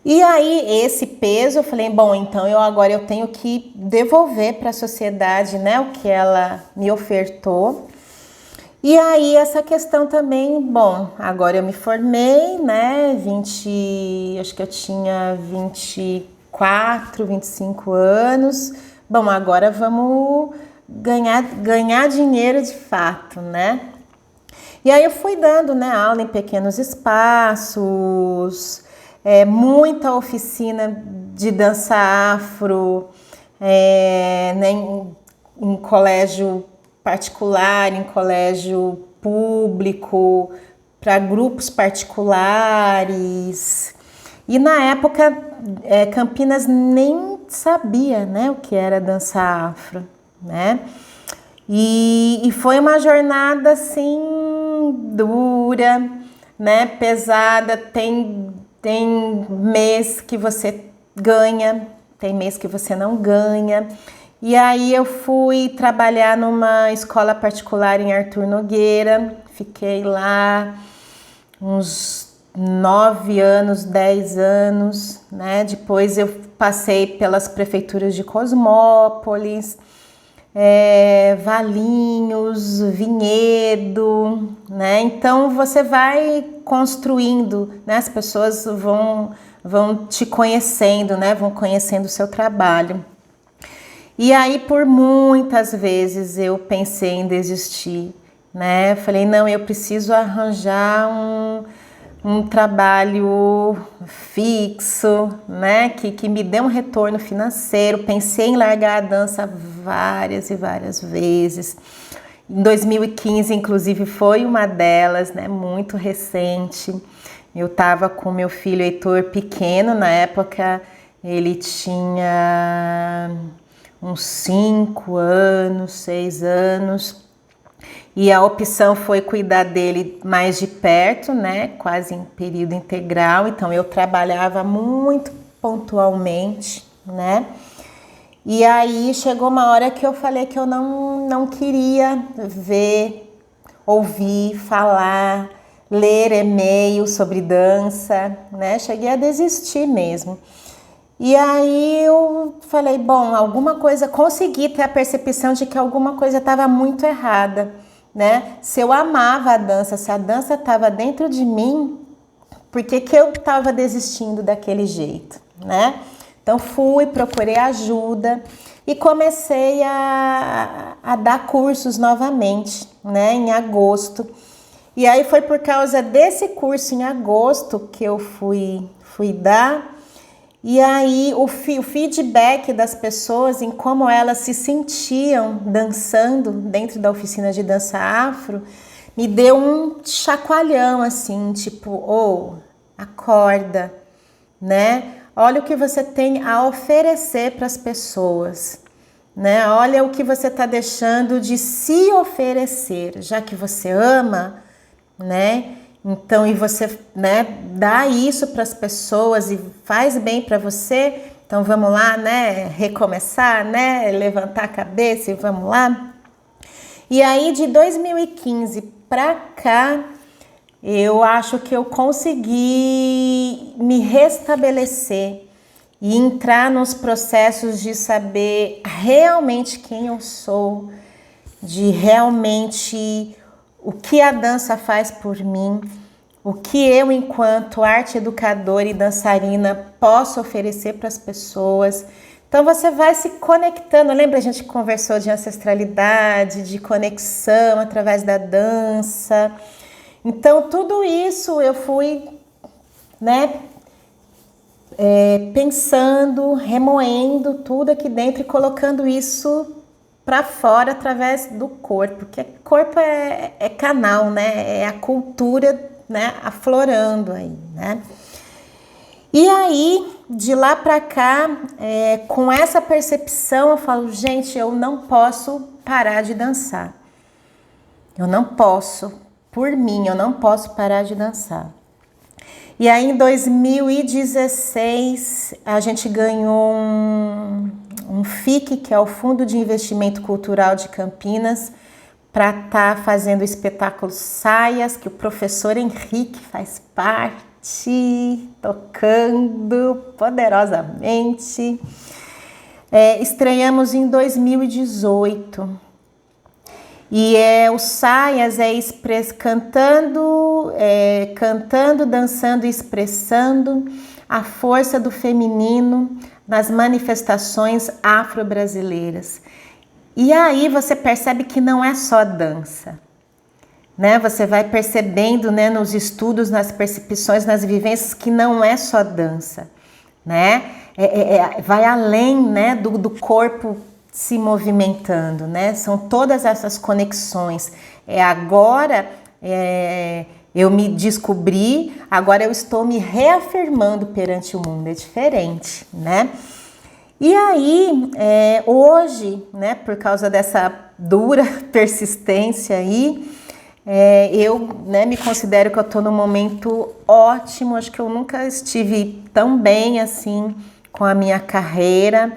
E aí, esse peso, eu falei, bom, então agora eu tenho que devolver para a sociedade, né, o que ela me ofertou. E aí, essa questão também, bom, agora eu me formei, né, acho que eu tinha 24, 25 anos. Bom, agora vamos ganhar dinheiro de fato, né? E aí eu fui dando, né, aula em pequenos espaços, muita oficina de dança afro, né, em colégio particular, em colégio público, para grupos particulares. E na época, Campinas nem sabia, né, o que era dança afro, né? E foi uma jornada assim dura, né, pesada. Tem mês que você ganha, tem mês que você não ganha. E aí eu fui trabalhar numa escola particular em Arthur Nogueira, fiquei lá uns 9 anos, 10 anos, né? Depois eu passei pelas prefeituras de Cosmópolis, Valinhos, Vinhedo, né? Então você vai construindo, né? As pessoas vão te conhecendo, né? Vão conhecendo o seu trabalho. E aí por muitas vezes eu pensei em desistir, né? Falei, não, eu preciso arranjar um trabalho fixo, né, que me dê um retorno financeiro. Pensei em largar a dança várias e várias vezes. Em 2015, inclusive, foi uma delas, né, muito recente. Eu estava com meu filho Heitor pequeno, na época ele tinha uns 5 anos, 6 anos. E a opção foi cuidar dele mais de perto, né? Quase em período integral. Então eu trabalhava muito pontualmente, né? E aí chegou uma hora que eu falei que eu não queria ver, ouvir, falar, ler e-mail sobre dança, né? Cheguei a desistir mesmo. E aí eu falei, bom, alguma coisa, consegui ter a percepção de que alguma coisa estava muito errada, né? Se eu amava a dança, se a dança estava dentro de mim, por que eu estava desistindo daquele jeito, né? Então procurei ajuda e comecei a dar cursos novamente, né? Em agosto. E aí foi por causa desse curso em agosto que eu fui dar. E aí o feedback das pessoas em como elas se sentiam dançando dentro da oficina de dança afro me deu um chacoalhão assim, tipo, acorda, né? olha o que você tem a oferecer para as pessoas, né? Olha o que você está deixando de se oferecer, já que você ama, né? Então, e você, né, dá isso para as pessoas e faz bem para você. Então, vamos lá, né? Recomeçar, né? Levantar a cabeça e vamos lá. E aí, de 2015 para cá, eu acho que eu consegui me restabelecer e entrar nos processos de saber realmente quem eu sou, de realmente o que a dança faz por mim, o que eu, enquanto arte educadora e dançarina, posso oferecer para as pessoas. Então você vai se conectando. Lembra, a gente conversou de ancestralidade, de conexão através da dança. Então tudo isso eu fui, né, pensando, remoendo tudo aqui dentro e colocando isso para fora através do corpo, porque corpo é canal, né? É a cultura, né, aflorando aí, né? E aí, de lá para cá, com essa percepção, eu falo, gente, eu não posso parar de dançar. Eu não posso, por mim, eu não posso parar de dançar. E aí, em 2016, a gente ganhou um FIC, que é o Fundo de Investimento Cultural de Campinas, para estar fazendo o espetáculo Saias, que o professor Henrique faz parte, tocando poderosamente. Estreamos em 2018. E o Saias cantando, dançando e expressando a força do feminino nas manifestações afro-brasileiras. E aí você percebe que não é só dança, né? Você vai percebendo, né, nos estudos, nas percepções, nas vivências, que não é só dança, né? Vai além, né, do corpo se movimentando, né? São todas essas conexões. Agora eu me descobri, agora eu estou me reafirmando perante o mundo, é diferente, né? E aí, hoje, né, por causa dessa dura persistência aí, eu, né, me considero que eu estou num momento ótimo, acho que eu nunca estive tão bem assim com a minha carreira.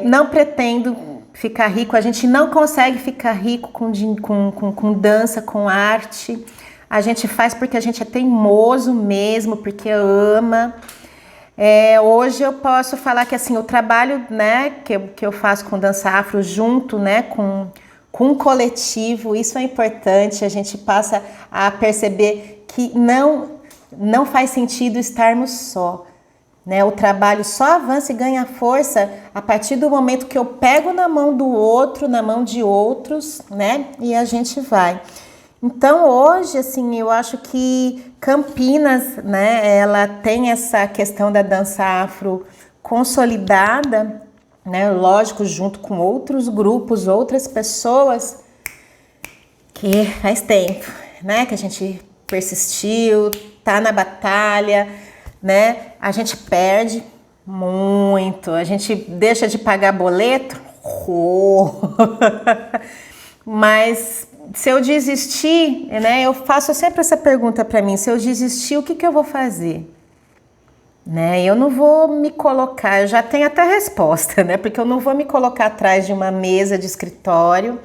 Não pretendo ficar rico, a gente não consegue ficar rico com dança, com arte. A gente faz porque a gente é teimoso mesmo, porque ama. Hoje eu posso falar que assim, o trabalho, né, que eu faço com dança afro junto, né, com um coletivo, isso é importante. A gente passa a perceber que não faz sentido estarmos só. Né, o trabalho só avança e ganha força a partir do momento que eu pego na mão do outro, na mão de outros, né, e a gente vai. Então hoje, assim, eu acho que Campinas, né, ela tem essa questão da dança afro consolidada, né, lógico, junto com outros grupos, outras pessoas, que faz tempo, né, que a gente persistiu, tá na batalha, né? A gente perde muito, a gente deixa de pagar boleto, mas se eu desistir, né? Eu faço sempre essa pergunta para mim: se eu desistir, o que eu vou fazer? Né? Eu não vou me colocar, eu já tenho até resposta, né? Porque eu não vou me colocar atrás de uma mesa de escritório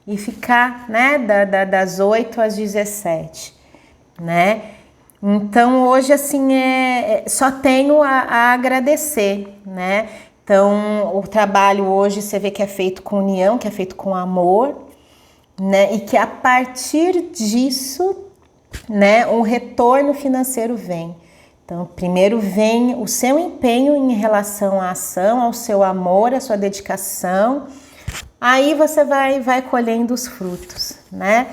e ficar, né, das 8 às 17, né? Então hoje assim só tenho a agradecer, né? Então o trabalho hoje você vê que é feito com união, que é feito com amor, né? E que a partir disso, né, um retorno financeiro vem. Então primeiro vem o seu empenho em relação à ação, ao seu amor, à sua dedicação. Aí você vai colhendo os frutos, né?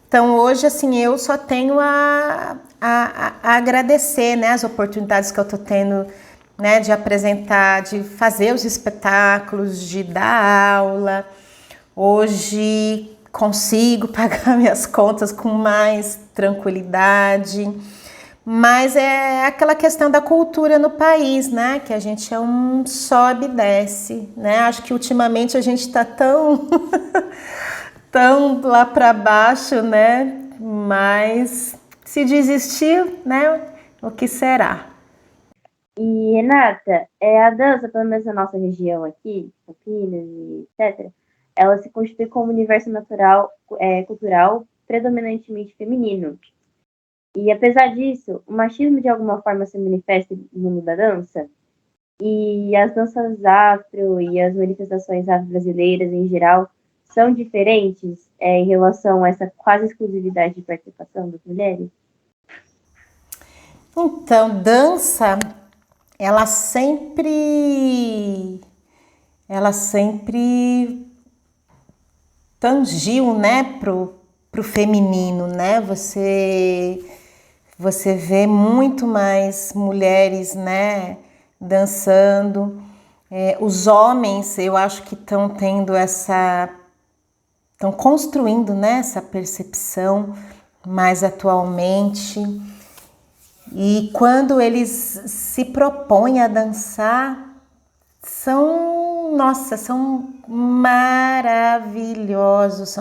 Então hoje assim eu só tenho a agradecer, né, as oportunidades que eu tô tendo, né, de apresentar, de fazer os espetáculos, de dar aula. Hoje consigo pagar minhas contas com mais tranquilidade, mas é aquela questão da cultura no país, né? Que a gente é um sobe e desce, né? Acho que ultimamente a gente está tão, tão lá para baixo, né? Mas se desistir, né? O que será? E, Renata, a dança, pelo menos na nossa região aqui, Campinas e etc., ela se constitui como um universo natural, cultural predominantemente feminino. E, apesar disso, o machismo de alguma forma se manifesta no mundo da dança. E as danças afro e as manifestações afro-brasileiras em geral são diferentes em relação a essa quase exclusividade de participação das mulheres? Então, dança, ela sempre tangiu, né, pro feminino, né? Você vê muito mais mulheres, né, dançando. Os homens, eu acho que estão tendo estão construindo, né, essa percepção mais atualmente. E quando eles se propõem a dançar, são maravilhosos,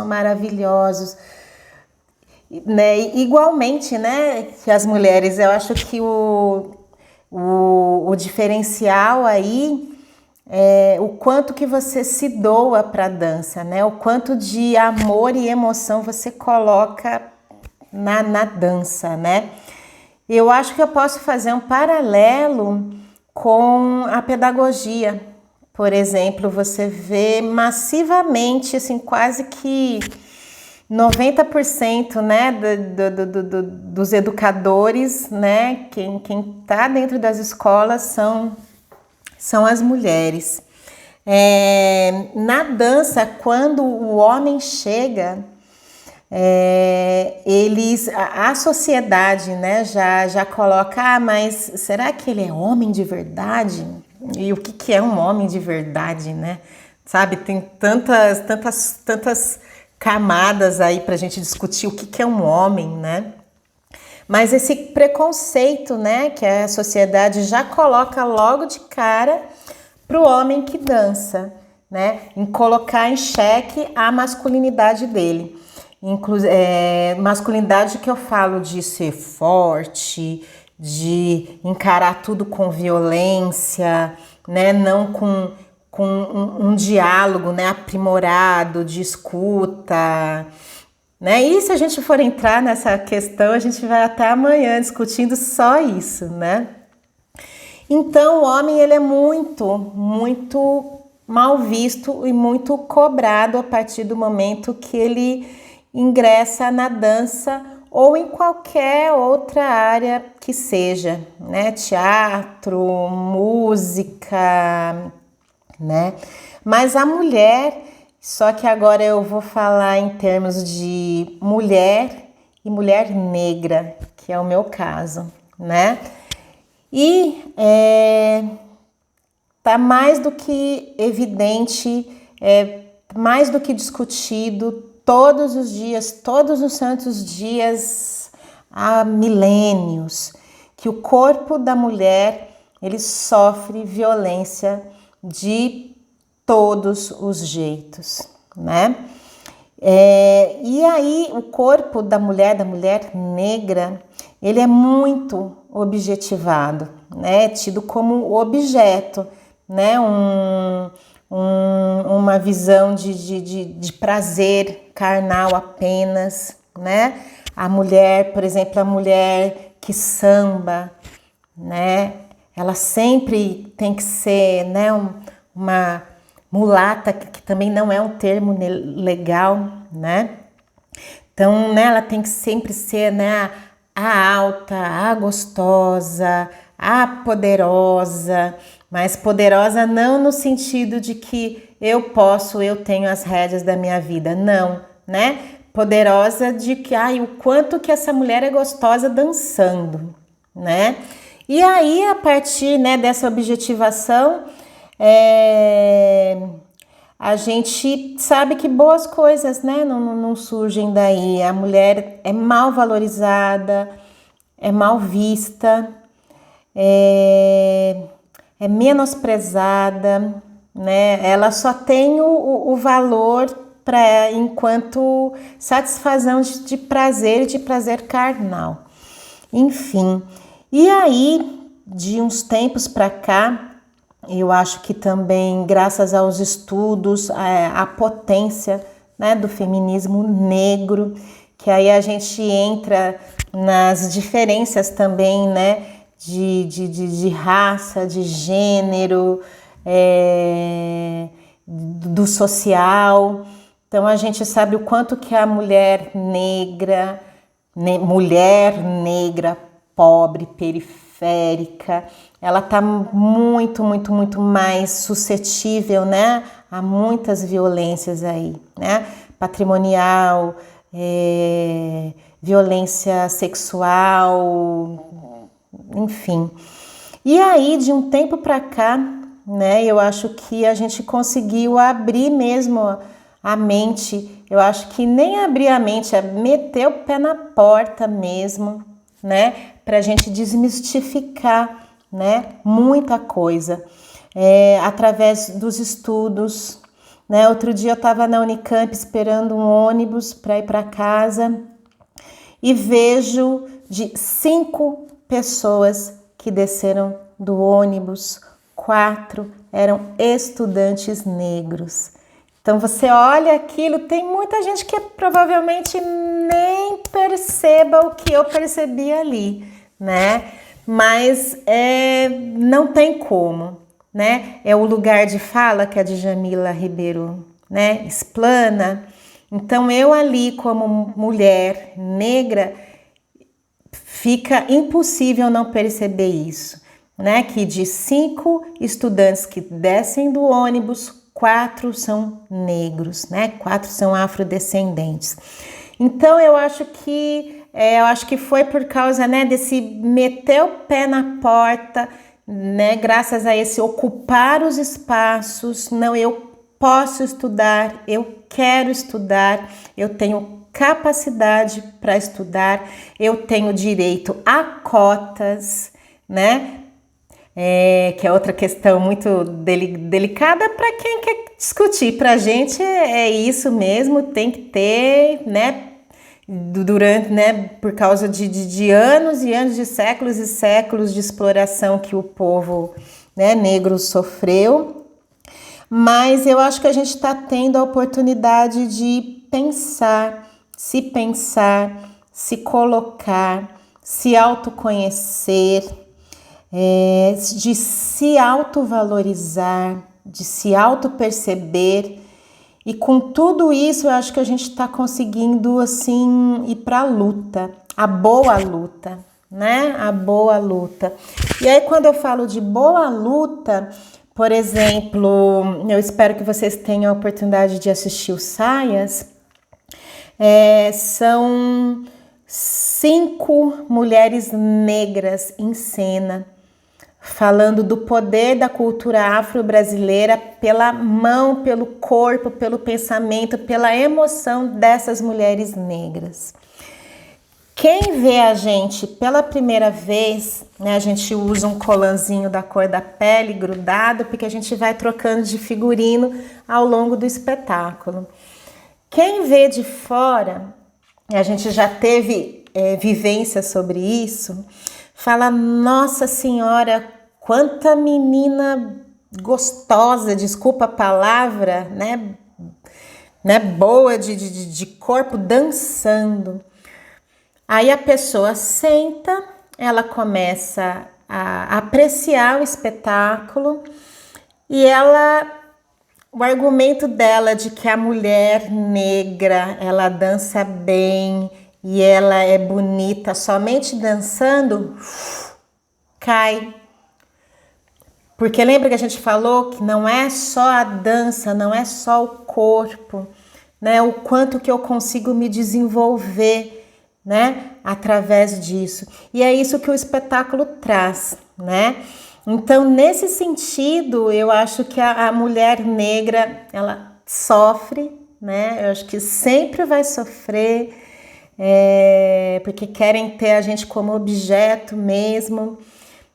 né? Igualmente, né, que as mulheres, eu acho que o diferencial aí é o quanto que você se doa para a dança, né? O quanto de amor e emoção você coloca na dança, né? Eu acho que eu posso fazer um paralelo com a pedagogia. Por exemplo, você vê massivamente, assim, quase que 90%, né, dos educadores, né, quem está dentro das escolas são as mulheres. Na dança, quando o homem chega, a sociedade, né, já coloca, mas será que ele é homem de verdade? E o que é um homem de verdade, né? Sabe, tem tantas camadas aí para a gente discutir o que é um homem, né? Mas esse preconceito, né, que a sociedade já coloca logo de cara para o homem que dança, né? Em colocar em xeque a masculinidade dele. Masculinidade que eu falo de ser forte, de encarar tudo com violência, né? Não com um diálogo, né, aprimorado, de escuta, né? E se a gente for entrar nessa questão, a gente vai até amanhã discutindo só isso, né? Então, o homem, ele é muito mal visto e muito cobrado a partir do momento que ele ingressa na dança ou em qualquer outra área que seja, né? Teatro, música, né? Mas a mulher, só que agora eu vou falar em termos de mulher e mulher negra, que é o meu caso, né? E tá mais do que evidente, mais do que discutido todos os dias, todos os santos dias, há milênios, que o corpo da mulher, ele sofre violência de todos os jeitos, né? E aí o corpo da mulher negra, ele é muito objetivado, né? Tido como objeto, né? Uma visão de prazer carnal apenas, né? A mulher, por exemplo, a mulher que samba, né? Ela sempre tem que ser, né, uma mulata, que também não é um termo legal, né? Então, né, ela tem que sempre ser, né, a alta, a gostosa, a poderosa, mas poderosa não no sentido de que eu tenho as rédeas da minha vida, não, né? Poderosa de que, o quanto que essa mulher é gostosa dançando, né? E aí, a partir, né, dessa objetivação, a gente sabe que boas coisas, né, não surgem daí. A mulher é mal valorizada, é mal vista, é menosprezada, né? Ela só tem o valor enquanto satisfação de prazer e de prazer carnal. Enfim, e aí, de uns tempos para cá, eu acho que também, graças aos estudos, a potência, né, do feminismo negro, que aí a gente entra nas diferenças também, né, de raça, de gênero, do social. Então a gente sabe o quanto que a mulher negra, pobre, periférica, ela está muito, muito, muito mais suscetível, né, a muitas violências aí, né, patrimonial, violência sexual, enfim. E aí, de um tempo para cá, né, eu acho que a gente conseguiu abrir mesmo a mente. Eu acho que nem abrir a mente, é meter o pé na porta mesmo, né, para a gente desmistificar, né, muita coisa, através dos estudos, né. Outro dia eu estava na Unicamp esperando um ônibus para ir para casa e vejo de 5 pessoas que desceram do ônibus, 4 eram estudantes negros. Então você olha aquilo, tem muita gente que provavelmente nem perceba o que eu percebi ali, né? Mas não tem como, né? É o lugar de fala que a Djamila Ribeiro, né, explana. Então eu ali como mulher negra, fica impossível não perceber isso, né? Que de 5 estudantes que descem do ônibus, 4 são negros, né? 4 são afrodescendentes. Então eu acho que foi por causa, né, desse meter o pé na porta, né? Graças a esse ocupar os espaços. Não, eu posso estudar, eu quero estudar, eu tenho capacidade para estudar, eu tenho direito a cotas, né? Que é outra questão muito delicada para quem quer discutir. Para a gente é isso mesmo, tem que ter, né? Durante, né? Por causa de anos e anos, de séculos e séculos de exploração que o povo, né, negro sofreu. Mas eu acho que a gente está tendo a oportunidade de pensar, se colocar, se autoconhecer, de se autovalorizar, de se autoperceber. E com tudo isso, eu acho que a gente está conseguindo, assim, ir para a luta, a boa luta, né? A boa luta. E aí, quando eu falo de boa luta, por exemplo, eu espero que vocês tenham a oportunidade de assistir o Saias. São 5 mulheres negras em cena, falando do poder da cultura afro-brasileira pela mão, pelo corpo, pelo pensamento, pela emoção dessas mulheres negras. Quem vê a gente pela primeira vez, né, a gente usa um colanzinho da cor da pele grudado, porque a gente vai trocando de figurino ao longo do espetáculo. Quem vê de fora, a gente já teve vivência sobre isso, fala, nossa senhora, quanta menina gostosa, desculpa a palavra, né, boa de corpo dançando. Aí a pessoa senta, ela começa a apreciar o espetáculo e o argumento dela de que a mulher negra, ela dança bem e ela é bonita somente dançando, cai. Porque lembra que a gente falou que não é só a dança, não é só o corpo, né? O quanto que eu consigo me desenvolver, né, através disso. E é isso que o espetáculo traz, né? Então, nesse sentido, eu acho que a mulher negra, ela sofre, né? Eu acho que sempre vai sofrer, porque querem ter a gente como objeto mesmo,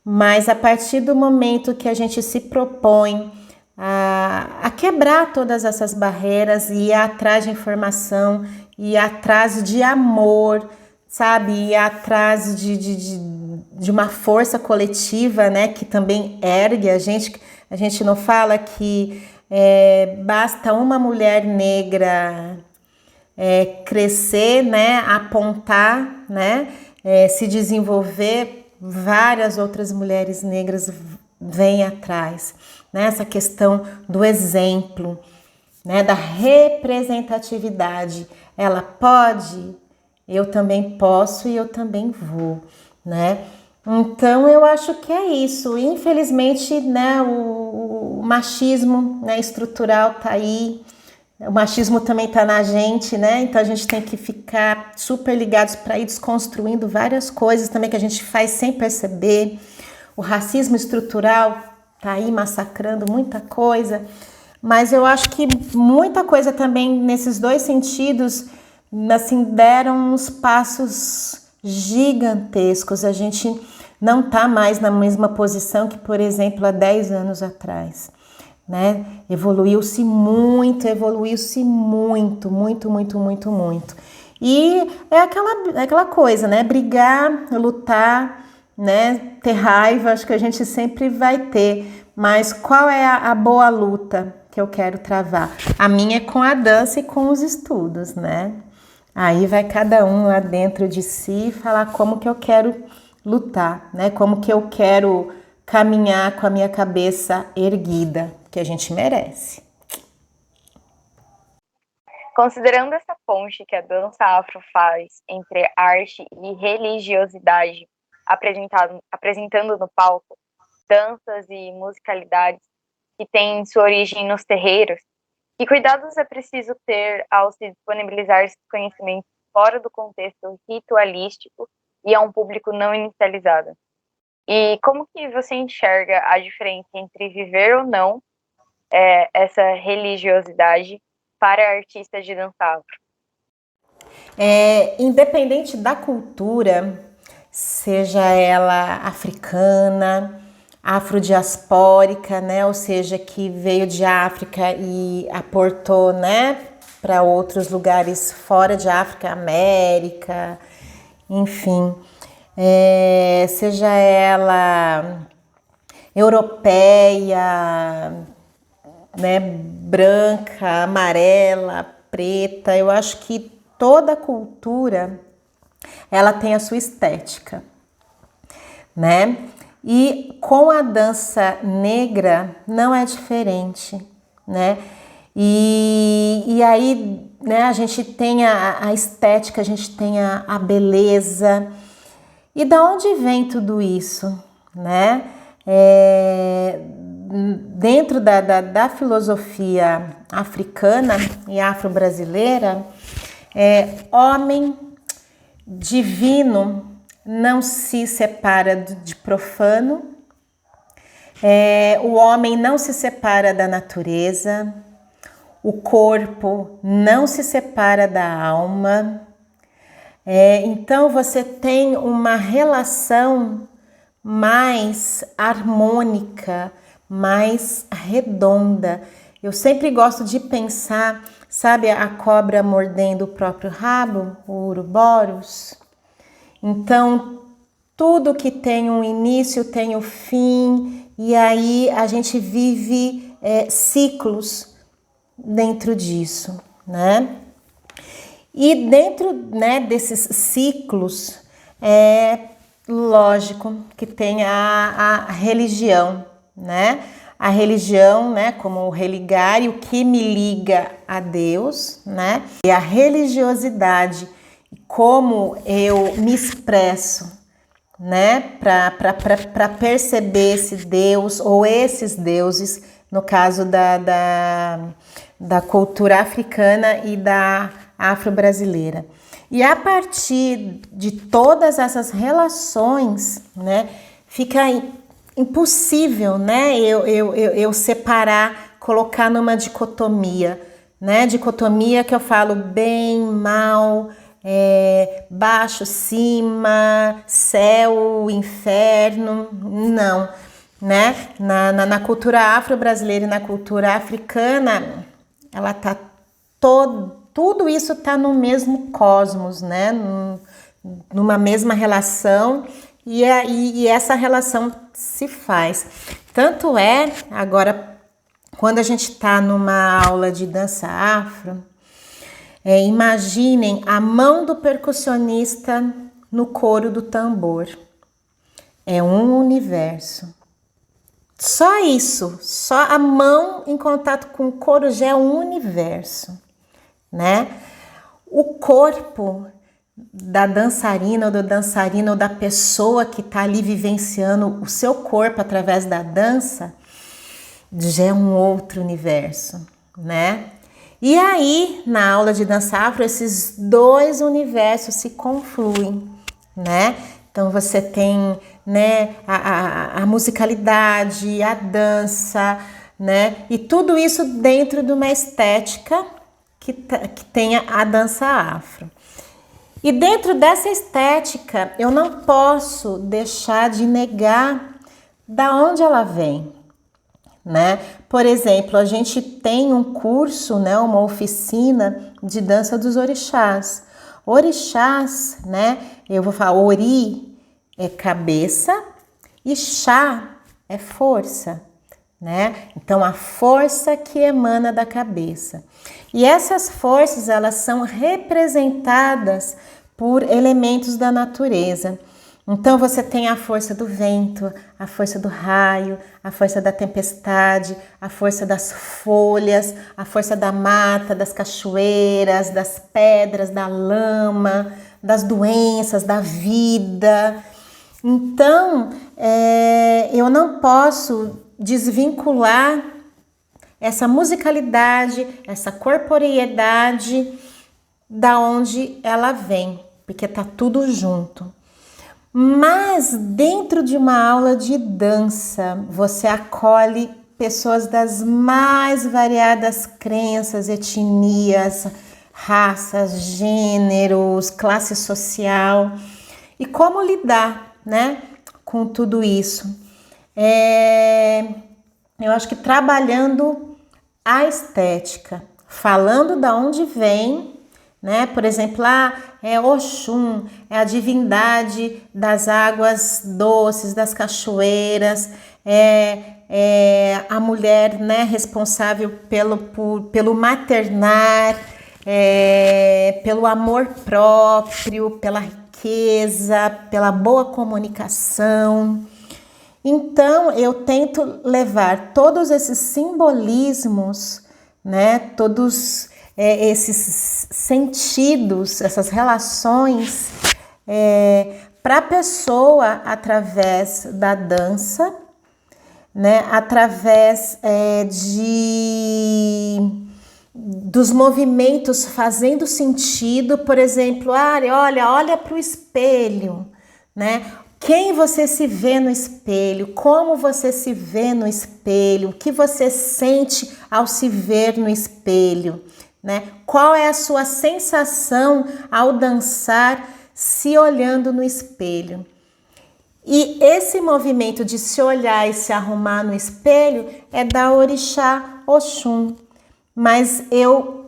mas a partir do momento que a gente se propõe a quebrar todas essas barreiras e ir atrás de informação, ir atrás de amor, sabe, ir atrás de uma força coletiva, né, que também ergue a gente não fala que basta uma mulher negra crescer, né, apontar, né, se desenvolver, várias outras mulheres negras vêm atrás, né, essa questão do exemplo, né, da representatividade, ela pode, eu também posso e eu também vou, né? Então eu acho que é isso. Infelizmente, né, o machismo, né, estrutural tá aí. O machismo também tá na gente, né? Então a gente tem que ficar super ligados para ir desconstruindo várias coisas também que a gente faz sem perceber. O racismo estrutural tá aí massacrando muita coisa. Mas eu acho que muita coisa também nesses dois sentidos, assim, deram uns passos gigantescos. A gente não está mais na mesma posição que, por exemplo, há 10 anos atrás, né? Evoluiu-se muito, muito. E é aquela coisa, né? Brigar, lutar, né? Ter raiva, acho que a gente sempre vai ter. Mas qual é a boa luta que eu quero travar? A minha é com a dança e com os estudos, né? Aí vai cada um lá dentro de si falar como que eu quero lutar, né? Como que eu quero caminhar com a minha cabeça erguida, que a gente merece. Considerando essa ponte que a dança afro faz entre arte e religiosidade, apresentando no palco danças e musicalidades que têm sua origem nos terreiros, que cuidados é preciso ter ao se disponibilizar esses conhecimentos fora do contexto ritualístico e a um público não inicializado? E como que você enxerga a diferença entre viver ou não essa religiosidade para artistas de dança afro? Independente da cultura, seja ela africana, afrodiaspórica, né, ou seja, que veio de África e aportou, né, para outros lugares fora de África, América, enfim, seja ela europeia, né, branca, amarela, preta, eu acho que toda cultura ela tem a sua estética, né? E com a dança negra não é diferente, né? E aí, né, a gente tem a estética, a gente tem a beleza. E da onde vem tudo isso, né? Dentro da filosofia africana e afro-brasileira, homem divino não se separa de profano, o homem não se separa da natureza, o corpo não se separa da alma. Então você tem uma relação mais harmônica, mais redonda. Eu sempre gosto de pensar, sabe, a cobra mordendo o próprio rabo, o Ouroboros? Então, tudo que tem um início tem um fim, e aí a gente vive ciclos dentro disso, né? E dentro, né, desses ciclos, lógico que tem a religião, né? A religião, né, como o religar e o que me liga a Deus, né? E a religiosidade, como eu me expresso, né, para perceber esse Deus ou esses deuses, no caso da cultura africana e da afro-brasileira. E a partir de todas essas relações, né, fica impossível, né, eu separar, colocar numa dicotomia, né, dicotomia que eu falo bem, mal, baixo, cima, céu, inferno, não, né? Na cultura afro-brasileira e na cultura africana, ela tá tudo isso tá no mesmo cosmos, né? Numa mesma relação, e essa relação se faz. Tanto é, agora, quando a gente está numa aula de dança afro, imaginem a mão do percussionista no coro do tambor. É um universo. Só isso, só a mão em contato com o coro já é um universo, né? O corpo da dançarina ou do dançarino ou da pessoa que está ali vivenciando o seu corpo através da dança já é um outro universo, né? E aí, na aula de dança afro, esses dois universos se confluem, né? Então você tem, né, a musicalidade, a dança, né? E tudo isso dentro de uma estética que tenha a dança afro. E dentro dessa estética, eu não posso deixar de negar da onde ela vem, né? Por exemplo, a gente tem um curso, né, uma oficina de dança dos orixás. Orixás, né? Eu vou falar, ori é cabeça e chá é força, né? Então a força que emana da cabeça. E essas forças, elas são representadas por elementos da natureza. Então você tem a força do vento, a força do raio, a força da tempestade, a força das folhas, a força da mata, das cachoeiras, das pedras, da lama, das doenças, da vida. Então, eu não posso desvincular essa musicalidade, essa corporeidade da onde ela vem, porque tá tudo junto. Mas dentro de uma aula de dança, você acolhe pessoas das mais variadas crenças, etnias, raças, gêneros, classe social. E como lidar, né, com tudo isso? Eu acho que trabalhando a estética, falando da onde vem, né? Por exemplo, Oxum é a divindade das águas doces, das cachoeiras, a mulher, né, responsável pelo maternar, pelo amor próprio, pela riqueza, pela boa comunicação. Então, eu tento levar todos esses simbolismos, né, todos esses sentidos, essas relações, para a pessoa através da dança, né, através dos movimentos fazendo sentido. Por exemplo, olha para o espelho, né? Quem você se vê no espelho, como você se vê no espelho, o que você sente ao se ver no espelho, né? Qual é a sua sensação ao dançar se olhando no espelho? E esse movimento de se olhar e se arrumar no espelho é da orixá Oxum. Mas eu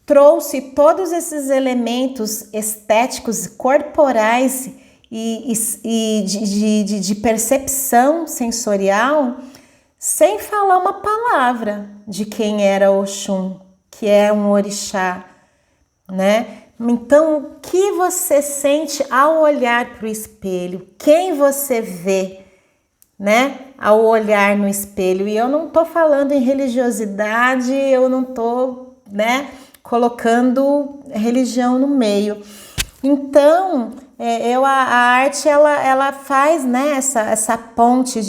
trouxe todos esses elementos estéticos e corporais e de percepção sensorial sem falar uma palavra de quem era Oxum, que é um orixá, né? Então, o que você sente ao olhar para o espelho? Quem você vê, né, ao olhar no espelho? E eu não estou falando em religiosidade, eu não estou, né, colocando religião no meio. Então, a arte ela faz, né, essa ponte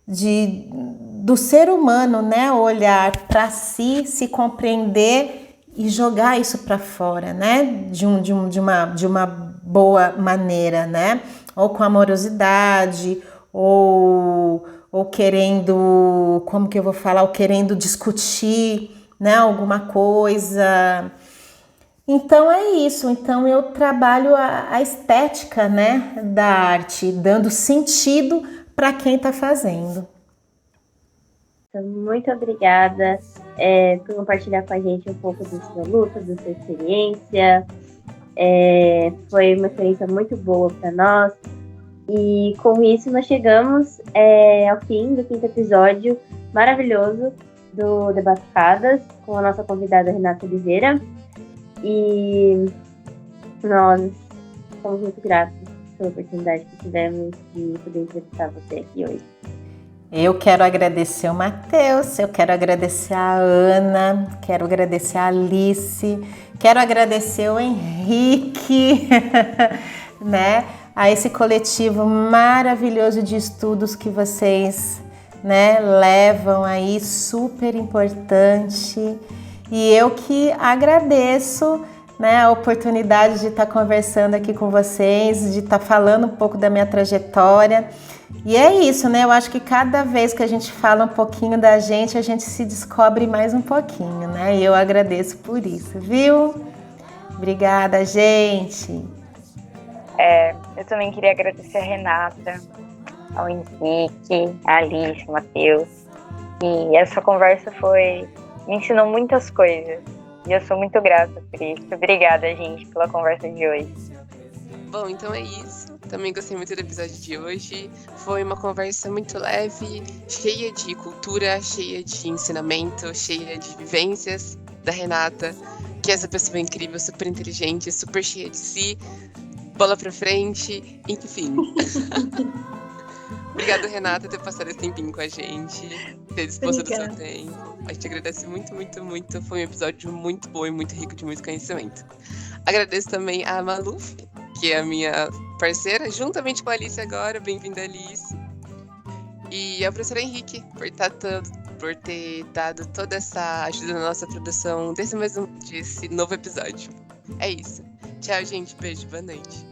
do ser humano, né, olhar para si, se compreender e jogar isso para fora, né, de uma boa maneira, né, ou com amorosidade, ou querendo, como que eu vou falar, ou querendo discutir, né, alguma coisa. Então é isso, então eu trabalho a estética, né, da arte, dando sentido para quem está fazendo. Então, muito obrigada por compartilhar com a gente um pouco da sua luta, da sua experiência. Foi uma experiência muito boa para nós. E com isso nós chegamos ao fim do 5º episódio maravilhoso do Debatucadas, com a nossa convidada Renata Oliveira. E nós somos muito gratos pela oportunidade que tivemos de poder entrevistar você aqui hoje. Eu quero agradecer o Matheus, eu quero agradecer a Ana, quero agradecer a Alice, quero agradecer o Henrique, né? A esse coletivo maravilhoso de estudos que vocês, né, levam aí, super importante. E eu que agradeço, né, a oportunidade de estar conversando aqui com vocês, de estar falando um pouco da minha trajetória. E é isso, né? Eu acho que cada vez que a gente fala um pouquinho da gente, a gente se descobre mais um pouquinho, né? E eu agradeço por isso, viu? Obrigada, gente! Eu também queria agradecer a Renata, ao Henrique, a Alice, ao Matheus. E essa conversa me ensinou muitas coisas. E eu sou muito grata por isso. Obrigada, gente, pela conversa de hoje. Bom, então é isso. Também gostei muito do episódio de hoje. Foi uma conversa muito leve, cheia de cultura, cheia de ensinamento, cheia de vivências da Renata, que é essa pessoa incrível, super inteligente, super cheia de si, bola pra frente, enfim. Obrigada, Renata, por ter passado esse tempinho com a gente, ter disposto do seu tempo. A gente agradece muito, muito, muito. Foi um episódio muito bom e muito rico de muito conhecimento. Agradeço também a Maluf, que é a minha parceira, juntamente com a Alice agora. Bem-vinda, Alice. E ao professor Henrique, por ter dado toda essa ajuda na nossa produção desse novo episódio. É isso. Tchau, gente. Beijo. Boa noite.